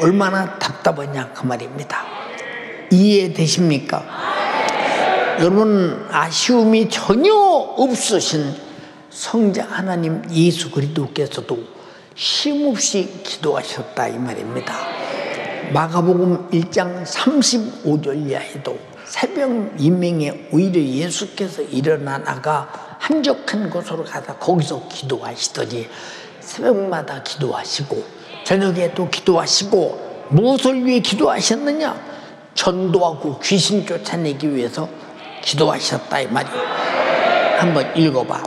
얼마나 답답하냐 그 말입니다. 이해되십니까? 여러분, 아쉬움이 전혀 없으신 성자 하나님 예수 그리스도께서도 쉼없이 기도하셨다 이 말입니다. 마가복음 1장 35절 이하에도 새벽 이명에 오히려 예수께서 일어나다가 한적한 곳으로 가서 거기서 기도하시더니 새벽마다 기도하시고 저녁에 또 기도하시고 무엇을 위해 기도하셨느냐? 전도하고 귀신 쫓아내기 위해서 기도하셨다 이 말이에요. 한번 읽어봐.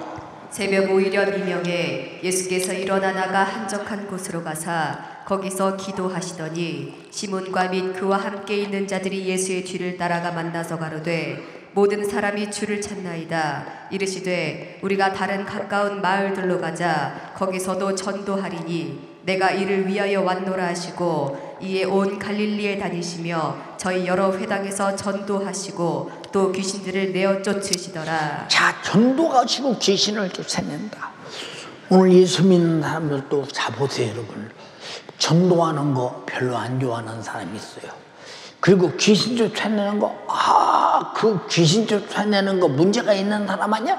새벽 오히려 미명에 예수께서 일어나 나가 한적한 곳으로 가사 거기서 기도하시더니 시몬과 및 그와 함께 있는 자들이 예수의 뒤를 따라가 만나서 가로되 모든 사람이 주를 찾나이다. 이르시되 우리가 다른 가까운 마을들로 가자. 거기서도 전도하리니 내가 이를 위하여 왔노라 하시고 이에 온 갈릴리에 다니시며 저희 여러 회당에서 전도하시고 또 귀신들을 내어 쫓으시더라. 자, 전도하시고 귀신을 쫓아낸다. 오늘 예수 믿는 사람들도 자 보세요, 여러분. 전도하는 거 별로 안 좋아하는 사람이 있어요. 그리고 귀신 쫓아내는 거, 그 귀신 쫓아내는 거 문제가 있는 사람 아니야?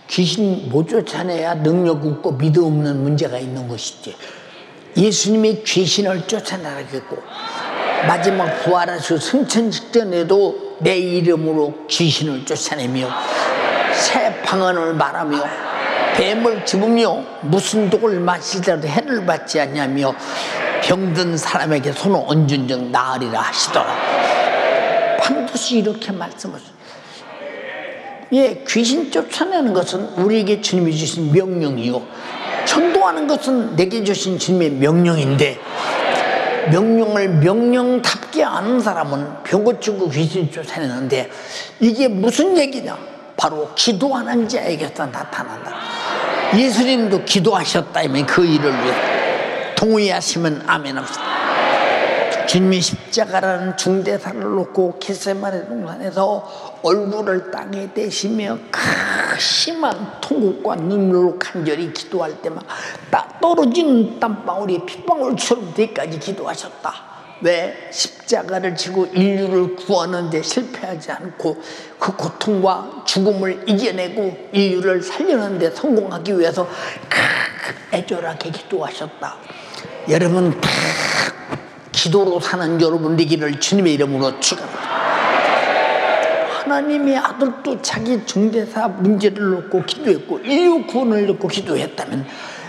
귀신 못 쫓아내야 능력 없고 믿음 없는 문제가 있는 것이지. 예수님이 귀신을 쫓아내라겠고 마지막 부활하시고 승천 직전에도 내 이름으로 귀신을 쫓아내며 새 방언을 말하며 뱀을 집으며 무슨 독을 마시더라도 해를 받지 않냐며 병든 사람에게 손을 얹은 적 나으리라 하시더라. 반드시 이렇게 말씀하셨어요. 예, 귀신 쫓아내는 것은 우리에게 주님이 주신 명령이요, 전도하는 것은 내게 주신 주님의 명령인데, 명령을 명령답게 아는 사람은 병 고치고 귀신 쫓아내는데, 이게 무슨 얘기냐? 바로 기도하는 자에게서 나타난다. 예수님도 기도하셨다면 그 일을 위해 동의하시면 아멘 합시다. 주님이 십자가라는 중대사를 놓고 겟세마네 동산에서 얼굴을 땅에 대시며 심한 통곡과 눈물로 간절히 기도할 때만 떨어지는 땀방울이 핏방울처럼 되기까지 기도하셨다. 왜? 십자가를 지고 인류를 구하는 데 실패하지 않고 그 고통과 죽음을 이겨내고 인류를 살리는 데 성공하기 위해서 애절하게 기도하셨다. 여러분, 기도로 사는 여러분 되기를 주님의 이름으로 축원합니다. 하나님의 아들도 자기 중대사 문제를 놓고 기도했고 인류 구원을 놓고 기도했다면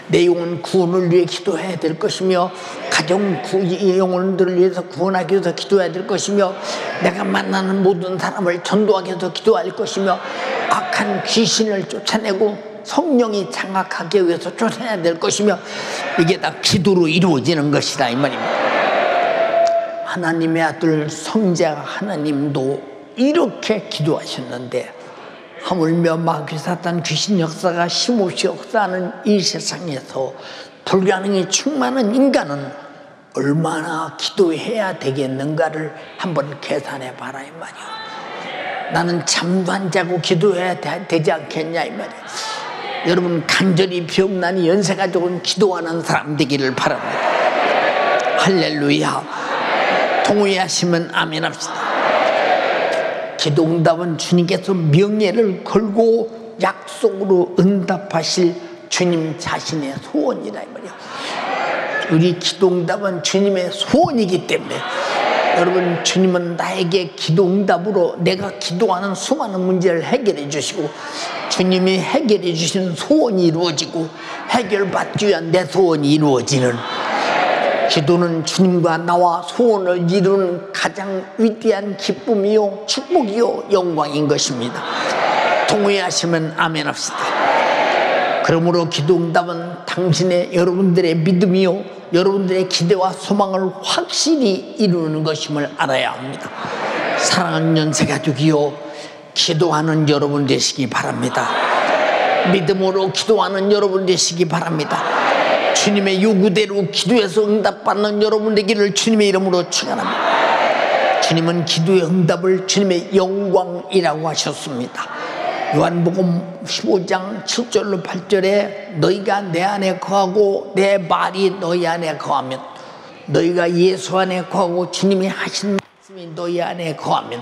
내 영혼 구원을 위해 기도해야 될 것이며, 가정 영혼들을 위해서 구원하기 위해서 기도해야 될 것이며, 내가 만나는 모든 사람을 전도하기 위해서 기도할 것이며, 악한 귀신을 쫓아내고 성령이 장악하기 위해서 쫓아내야 될 것이며, 이게 다 기도로 이루어지는 것이다 이 말입니다. 하나님의 아들 성자 하나님도 이렇게 기도하셨는데, 하물며 마귀 사탄 귀신 역사가 힘없이 역사하는 이 세상에서 불가능이 충만한 인간은 얼마나 기도해야 되겠는가를 한번 계산해 봐라 이 말이야. 나는 잠도 안 자고 기도해야 되지 않겠냐 이 말이야. 여러분, 간절히 병나니 연세 가족은 기도하는 사람 되기를 바랍니다. 할렐루야. 동의하시면 아멘 합시다. 기도응답은 주님께서 명예를 걸고 약속으로 응답하실 주님 자신의 소원이라 이 말이야. 우리 기도응답은 주님의 소원이기 때문에, 여러분, 주님은 나에게 기도응답으로 내가 기도하는 수많은 문제를 해결해 주시고, 주님이 해결해 주시는 소원이 이루어지고 해결받기 위한 내 소원이 이루어지는, 기도는 주님과 나와 소원을 이루는 가장 위대한 기쁨이요 축복이요 영광인 것입니다. 동의하시면 아멘 합시다. 그러므로 기도응답은 당신의 여러분들의 믿음이요 여러분들의 기대와 소망을 확실히 이루는 것임을 알아야 합니다. 사랑하는 연세가족이요, 기도하는 여러분 되시기 바랍니다. 믿음으로 기도하는 여러분 되시기 바랍니다. 주님의 요구대로 기도해서 응답받는 여러분 되기를 주님의 이름으로 축원합니다. 주님은 기도의 응답을 주님의 영광이라고 하셨습니다. 요한복음 15장 7절로 8절에 너희가 내 안에 거하고 내 말이 너희 안에 거하면, 너희가 예수 안에 거하고 주님이 하신 말씀이 너희 안에 거하면,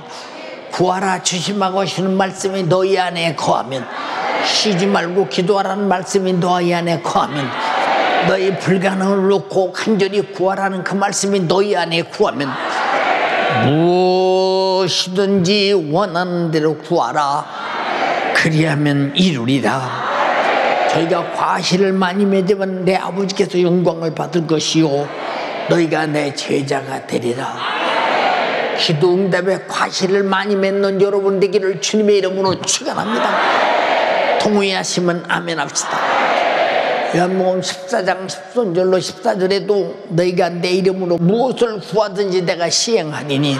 구하라 주심하고 하시는 말씀이 너희 안에 거하면, 쉬지 말고 기도하라는 말씀이 너희 안에 거하면, 너희 불가능을 놓고 간절히 구하라는 그 말씀이 너희 안에 구하면, 무엇이든지 원하는 대로 구하라, 그리하면 이루리라. 저희가 과실을 많이 맺으면 내 아버지께서 영광을 받을 것이요 너희가 내 제자가 되리라. 기도응답에 과실을 많이 맺는 여러분 되기를 주님의 이름으로 축원합니다. 동의하시면 아멘 합시다. 요한복음 14장 10절로 14절에도 너희가 내 이름으로 무엇을 구하든지 내가 시행하리니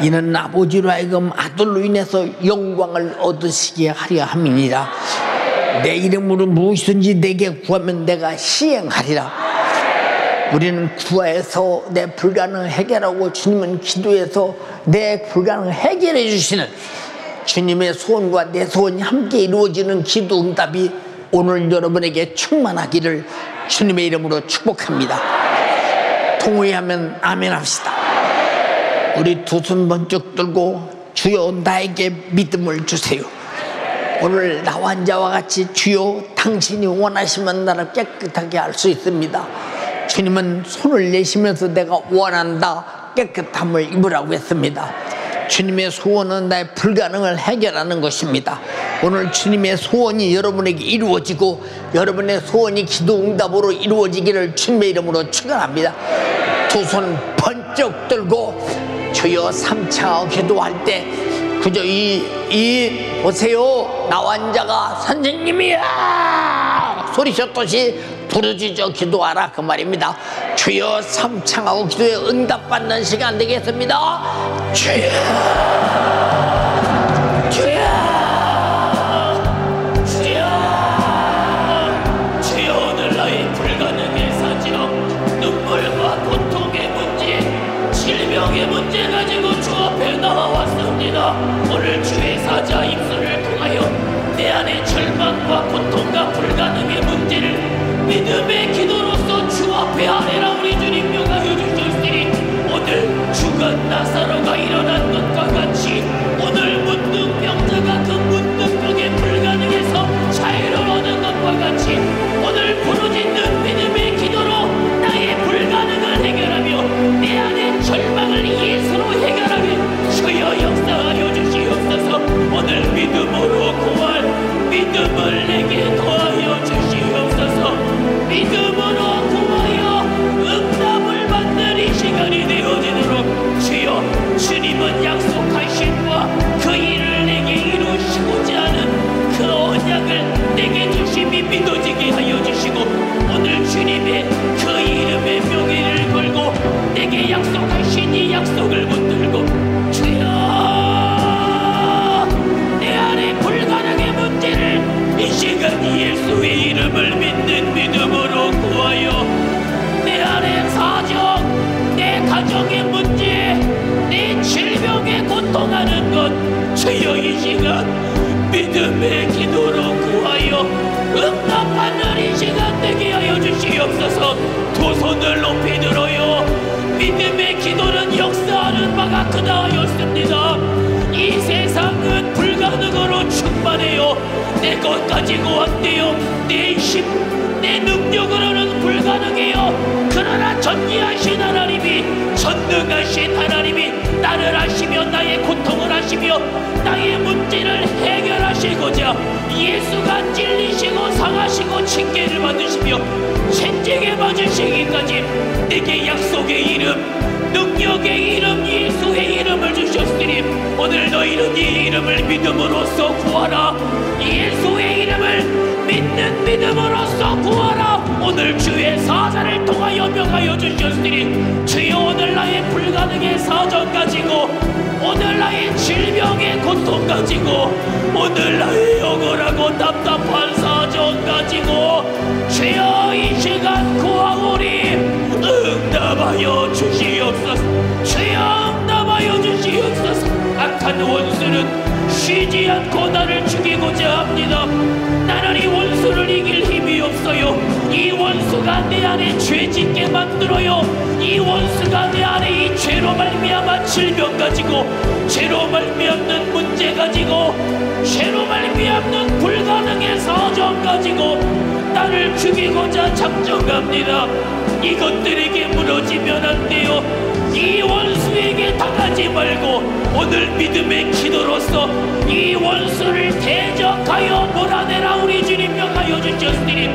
이는 아버지로 하여금 아들로 인해서 영광을 얻으시게 하려 함이니라. 내 이름으로 무엇이든지 내게 구하면 내가 시행하리라. 우리는 구해서 내 불가능을 해결하고, 주님은 기도해서 내 불가능을 해결해 주시는, 주님의 소원과 내 소원이 함께 이루어지는 기도 응답이 오늘 여러분에게 충만하기를 주님의 이름으로 축복합니다. 동의하면 아멘 합시다. 우리 두 손 번쩍 들고 주여 나에게 믿음을 주세요. 오늘 나와 자와 같이 주여 당신이 원하시면 나를 깨끗하게 할 수 있습니다. 주님은 손을 내시면서 내가 원한다, 깨끗함을 입으라고 했습니다. 주님의 소원은 나의 불가능을 해결하는 것입니다. 오늘 주님의 소원이 여러분에게 이루어지고 여러분의 소원이 기도 응답으로 이루어지기를 주님의 이름으로 축원합니다. 두 손 번쩍 들고 주여 삼창하고 기도할 때 그저 보세요, 나 환자가 선생님이야 소리쳤듯이 부르짖어 기도하라, 그 말입니다. 주여 삼창하고 기도에 응답받는 시간 되겠습니다. 주여 주여 주여 주여, 오늘 나의 불가능의 사정, 눈물과 고통의 문제, 질병의 문제 가지고 주 앞에 나와왔습니다. 오늘 주의 사자 입술을 통하여 내 안의 절망과 고통과 불가능의 문제를 믿음의 기도로서 주 앞에 아뢰라. 우리 주님 명하여 주셨으니 오늘 죽은 나사로가 일어난 것과 같이 오늘 문둥병자가 그 문둥병의 불가능에서 자유를 얻은 것과 같이 오늘 부르짖는 믿음의 기도로 나의 불가능을 해결하며 내 안의 절망을 예수로 해결하며 주여 역사하여 주시옵소서. 오늘 믿음으로 구할 믿음을 내게 더하여 주시옵소서. 믿음으로 구하여 응답을 받는 이 시간이 되어지도록 주여, 주님은 약속하신 바 그 일을 내게 이루시고자 하는 그 언약을 내게 주심이 믿어지게 하여 주시고, 오늘 주님의 그 이름의 명예를 걸고 내게 약속하신 이 약속을 붙들고 주여 내 안에 불가능의 문제를 이 시간 예수의 이름을 믿는 믿음으로 구하여 내 안의 사정, 내 가정의 문제, 내 질병에 고통하는 것 주여 이 시간 믿음의 기도로 구하여 응답받는 이 시간 되게 하여 주시옵소서. 두 손을 높이 들어요. 믿음의 기도는 역사하는 바가 크다 하였습니다. 이 세상은 불가능으로 충만해요. 내 것 가지고 왔대요. 내 힘, 내 능력으로는 불가능해요. 그러나 전지하신 하나님이, 전능하신 하나님이 나를 아시며 나의 고통을 아시며 나의 문제를 해결하시고자 예수가 찔리시고 상하시고 징계를 받으시며 채찍에 맞으시기까지 내게 약속의 이름, 능력의 이름, 예수의 이름을 주셨으니 오늘 너희는 이 이름을 믿음으로써 구하라. 예수의 이름을 믿는 믿음으로써 구하라. 오늘 주의 사자를 통하여 명하여 주셨으니 주여 오늘 나의 불가능의 사정 가지고, 오늘 나의 질병의 고통 가지고, 오늘 나의 억울하고 답답한 사정 가지고 주여 이 시간 구하오니 응답하여 주시옵소서. 주여 응답하여 주시옵소서. 악한 원수는 쉬지 않고 나를 죽이고자 합니다. 나는 이 원수를 이길 힘이 없어요. 이 원수가 내 안에 죄짓게 만들어요. 이 원수가 내 안에 이 죄로 말미암아 질병 가지고, 죄로 말미암는 문제 가지고, 죄로 말미암는 불가능의 사정 가지고 나를 죽이고자 작정합니다. 이것들에게 무너지면 안 돼요. 이 원수에게 당하지 말고 오늘 믿음의 기도로서 이 원수를 대적하여 몰아내라. 우리 주님 명하여 주셨으니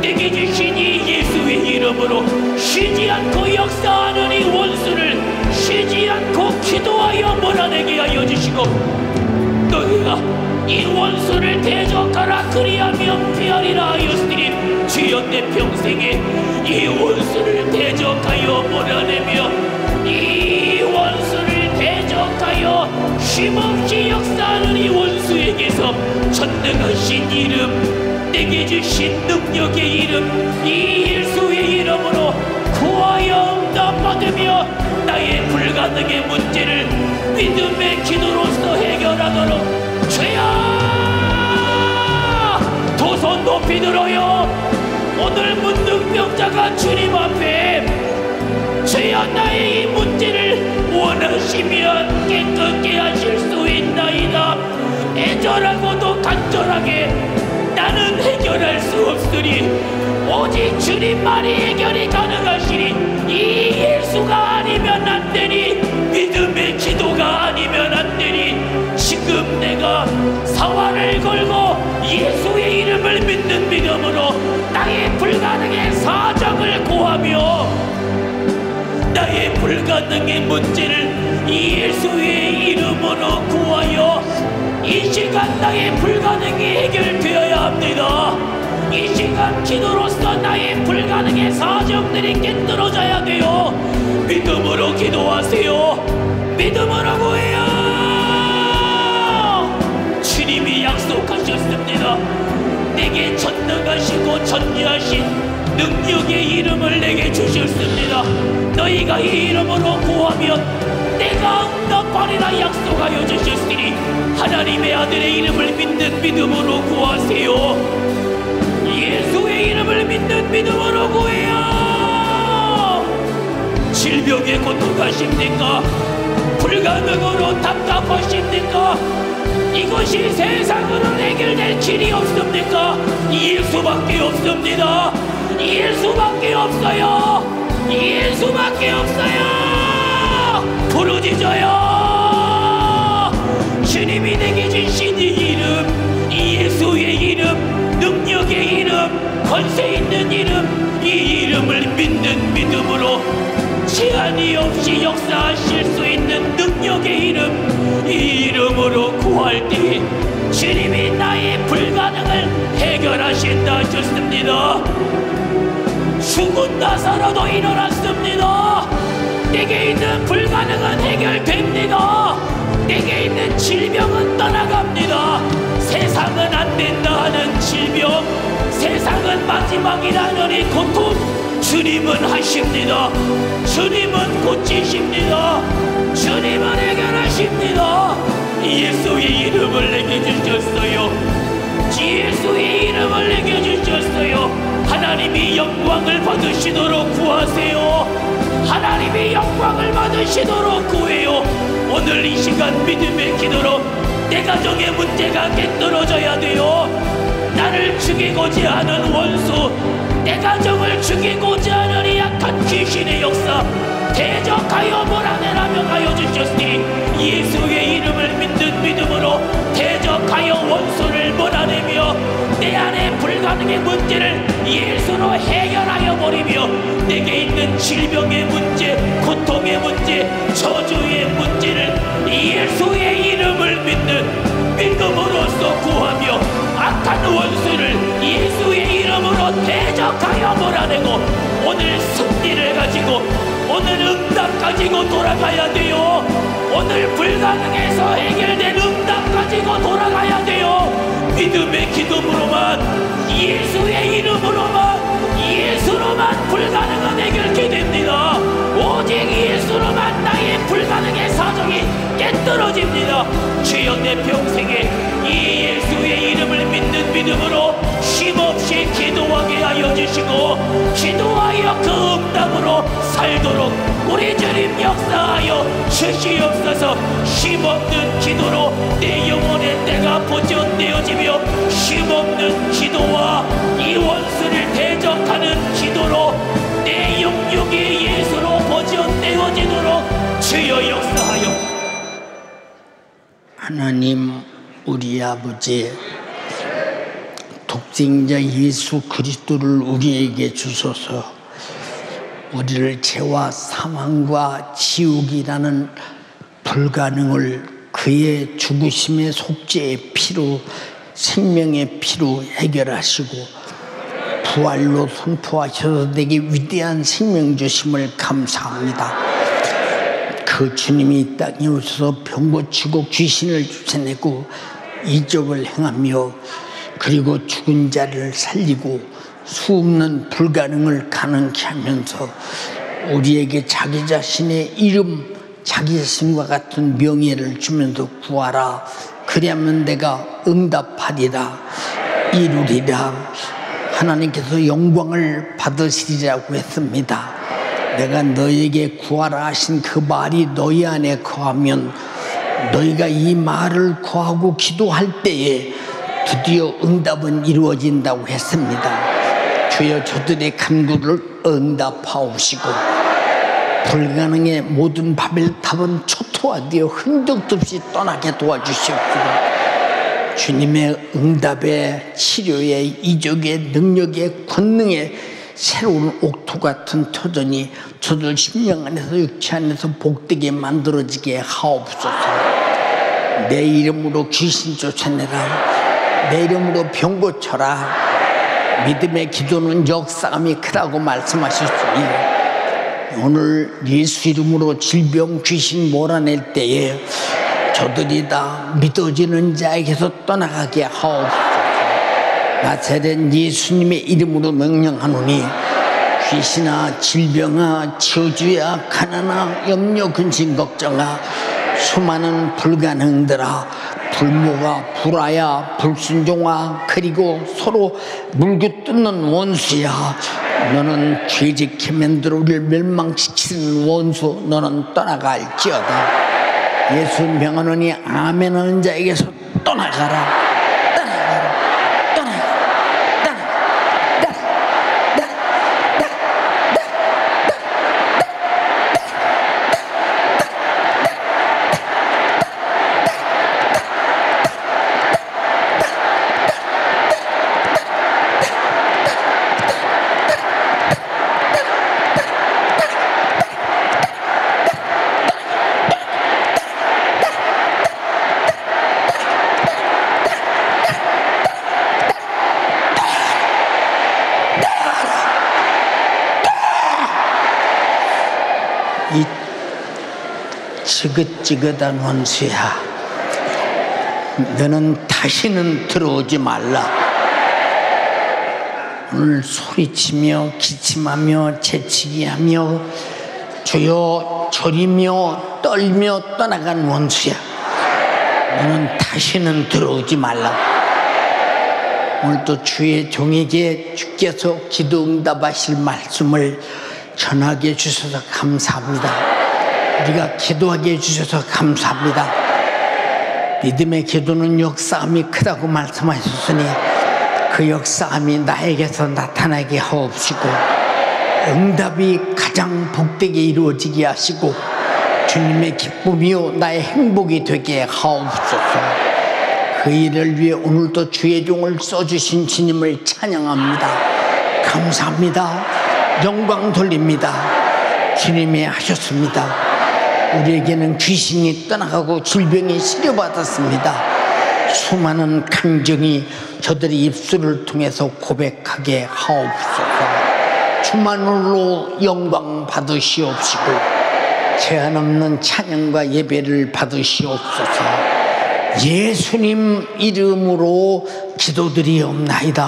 내게 주신 이 예수의 이름으로 쉬지 않고 역사하는 이 원수를 쉬지 않고 기도하여 몰아내게 하여 주시고, 너희가 이 원수를 대적하라 그리하면 피하리라 하였으니 주여 내 평생에 이 원수를 대적하여 몰아내며 이 원수를 대적하여 쉼없이 역사하는 이 원수에게서 전능하신 이름, 내게 주신 능력의 이름, 이 예수의 이름으로 구하여 응답받으며 나의 불가능의 문제를 믿음의 기도로서 해결하도록 주여 두 손 높이 들어요. 오늘 문둥병자가 주님 앞에 주여 나의 이 문제를 원하시면 깨끗게 하실 수 있나이다. 애절하고도 간절하게 나는 해결할 수 없으니 오직 주님만이 해결이 가능하시니 이 예수가 아니면 안 되니 믿음의 기도가 아니면 안 되니 지금 내가 사활을 걸고 예수의 이름을 믿는 믿음으로 나의 불가능의 사정을 고하며 나의 불가능의 문제를 예수의 이름으로 구하여 이 시간 나의 불가능이 해결되어야 합니다. 이 시간 기도로서 나의 불가능의 사정들이 깨뜨려져야 돼요. 믿음으로 기도하세요. 믿음으로 구해요. 주님이 약속하셨습니다. 내게 전능하시고 전지하신 능력의 이름을 내게 주셨습니다. 너희가 이 이름으로 구하면 내가 응답하리라 약속하여 주셨으니 하나님의 아들의 이름을 믿는 믿음으로 구하세요. 예수의 이름을 믿는 믿음으로 구해요. 질병에 고통하십니까? 불가능으로 답답하십니까? 이것이 세상으로 해결될 길이 없습니까? 예수밖에 없습니다. 예수밖에 없어요. 예수밖에 없어요. 부르짖어요. 주님이 내게 주신 이 이름, 이 예수의 이름, 능력의 이름, 권세 있는 이름, 이 이름을 믿는 믿음으로 제한이 없이 역사하실 수 있는 능력의 이름, 이 이름으로 구할 때 주님이 나의 불가능을 해결하신다 하셨습니다. 죽은 나사로도 일어났습니다. 내게 있는 불가능은 해결됩니다. 내게 있는 질병은 떠나갑니다. 세상은 안 된다 하는 질병, 세상은 마지막이라는 이 고통, 주님은 하십니다. 주님은 고치십니다. 주님은 해결하십니다. 예수의 이름을 내게 주셨어요. 예수의 이름을 내게 주셨어요. 하나님이 영광을 받으시도록 구하세요. 하나님이 영광을 받으시도록 구해요. 오늘 이 시간 믿음의 기도로 내 가정의 문제가 깨뜨려져야 돼요. 나를 죽이고자 하는 원수, 내 가정을 죽이고자 하는 이 약한 귀신의 역사 대적하여 몰아내라 명하여 주셨으니 예수의 이름을 믿는 믿음으로 대적하여 원수를 몰아내며 내 안에 불가능의 문제를 예수로 해결하여 버리며 내게 있는 질병의 문제, 고통의 문제, 저주의 문제를 예수의 이름을 믿는 믿음으로써 구하며 악한 원수를 예수의 이름으로 대적하여 몰아내고 오늘 승리를 가지고 오늘 응답 가지고 돌아가야 돼요. 오늘 불가능해서 해결된 응답 가지고 돌아가야 돼요. 믿음의 기도로만, 예수의 이름으로만, 예수로만 불가능은 해결게 됩니다. 오직 예수로만 나의 불가능의 사정이 깨뜨려집니다. 주여 내 평생에 이 예수의 이름을 믿는 믿음으로 쉼없이 기도하게 하여 주시고 기도하여 그 응답으로 살도록 우리 주님 역사하여 주시옵소서. 쉼없는 기도로 내 영혼의 때가 보존되어지며 쉼없는 기도와 이 원수를 대적하는 기도로 내 영육이 예수로 보존되어지도록 주여 역사하여. 하나님 우리 아버지, 독생자 예수 그리스도를 우리에게 주소서. 우리를 죄와 사망과 지옥이라는 불가능을 그의 죽으심의 속죄의 피로 생명의 피로 해결하시고 부활로 선포하셔서 내게 위대한 생명 주심을 감사합니다. 그 주님이 이 땅에 오셔서 병 고치고 귀신을 쫓아내고 이적을 행하며 그리고 죽은 자를 살리고 수없는 불가능을 가능케 하면서 우리에게 자기 자신의 이름, 자기 자신과 같은 명예를 주면서 구하라. 그리하면 내가 응답하리라, 이루리라. 하나님께서 영광을 받으시리라고 했습니다. 내가 너에게 구하라 하신 그 말이 너희 안에 거하면 너희가 이 말을 구하고 기도할 때에 드디어 응답은 이루어진다고 했습니다. 주여 저들의 간구를 응답하옵시고 불가능의 모든 바벨탑은 초토화되어 흔적도 없이 떠나게 도와주시옵소서. 주님의 응답의 치료의 이적의 능력의 권능의 새로운 옥토 같은 터전이 저들 심령 안에서 육체 안에서 복되게 만들어지게 하옵소서. 내 이름으로 귀신 쫓아내라. 내 이름으로 병 고쳐라. 믿음의 기도는 역사함이 크다고 말씀하셨으니 오늘 예수 이름으로 질병 귀신 몰아낼 때에 저들이 다 믿어지는 자에게서 떠나가게 하옵소서. 나사렛 예수님의 이름으로 명령하노니 귀신아, 질병아, 저주야, 가난아, 염려, 근심, 걱정아, 수많은 불가능들아, 불모가, 불화야, 불순종아, 그리고 서로 물고 뜯는 원수야, 너는 죄짓게 만들어 우리를 멸망시키는 원수, 너는 떠나갈지어다. 예수 명하노니 아멘 하는 자에게서 떠나가라. 이 지긋지긋한 원수야, 너는 다시는 들어오지 말라. 오늘 소리치며 기침하며 재치기하며 주여 저리며 떨며 떠나간 원수야, 너는 다시는 들어오지 말라. 오늘도 주의 종에게 주께서 기도 응답하실 말씀을 전하게 해주셔서 감사합니다. 우리가 기도하게 해주셔서 감사합니다. 믿음의 기도는 역사함이 크다고 말씀하셨으니 그 역사함이 나에게서 나타나게 하옵시고 응답이 가장 복되게 이루어지게 하시고 주님의 기쁨이요 나의 행복이 되게 하옵소서. 그 일을 위해 오늘도 주의 종을 써주신 주님을 찬양합니다. 감사합니다. 영광 돌립니다. 주님이 하셨습니다. 우리에게는 귀신이 떠나가고 질병이 치료받았습니다. 수많은 감정이 저들의 입술을 통해서 고백하게 하옵소서. 주만으로 영광 받으시옵시고 제한 없는 찬양과 예배를 받으시옵소서. 예수님 이름으로 기도드리옵나이다.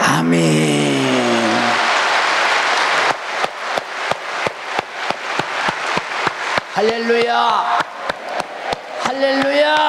아멘. 할렐루야, 할렐루야.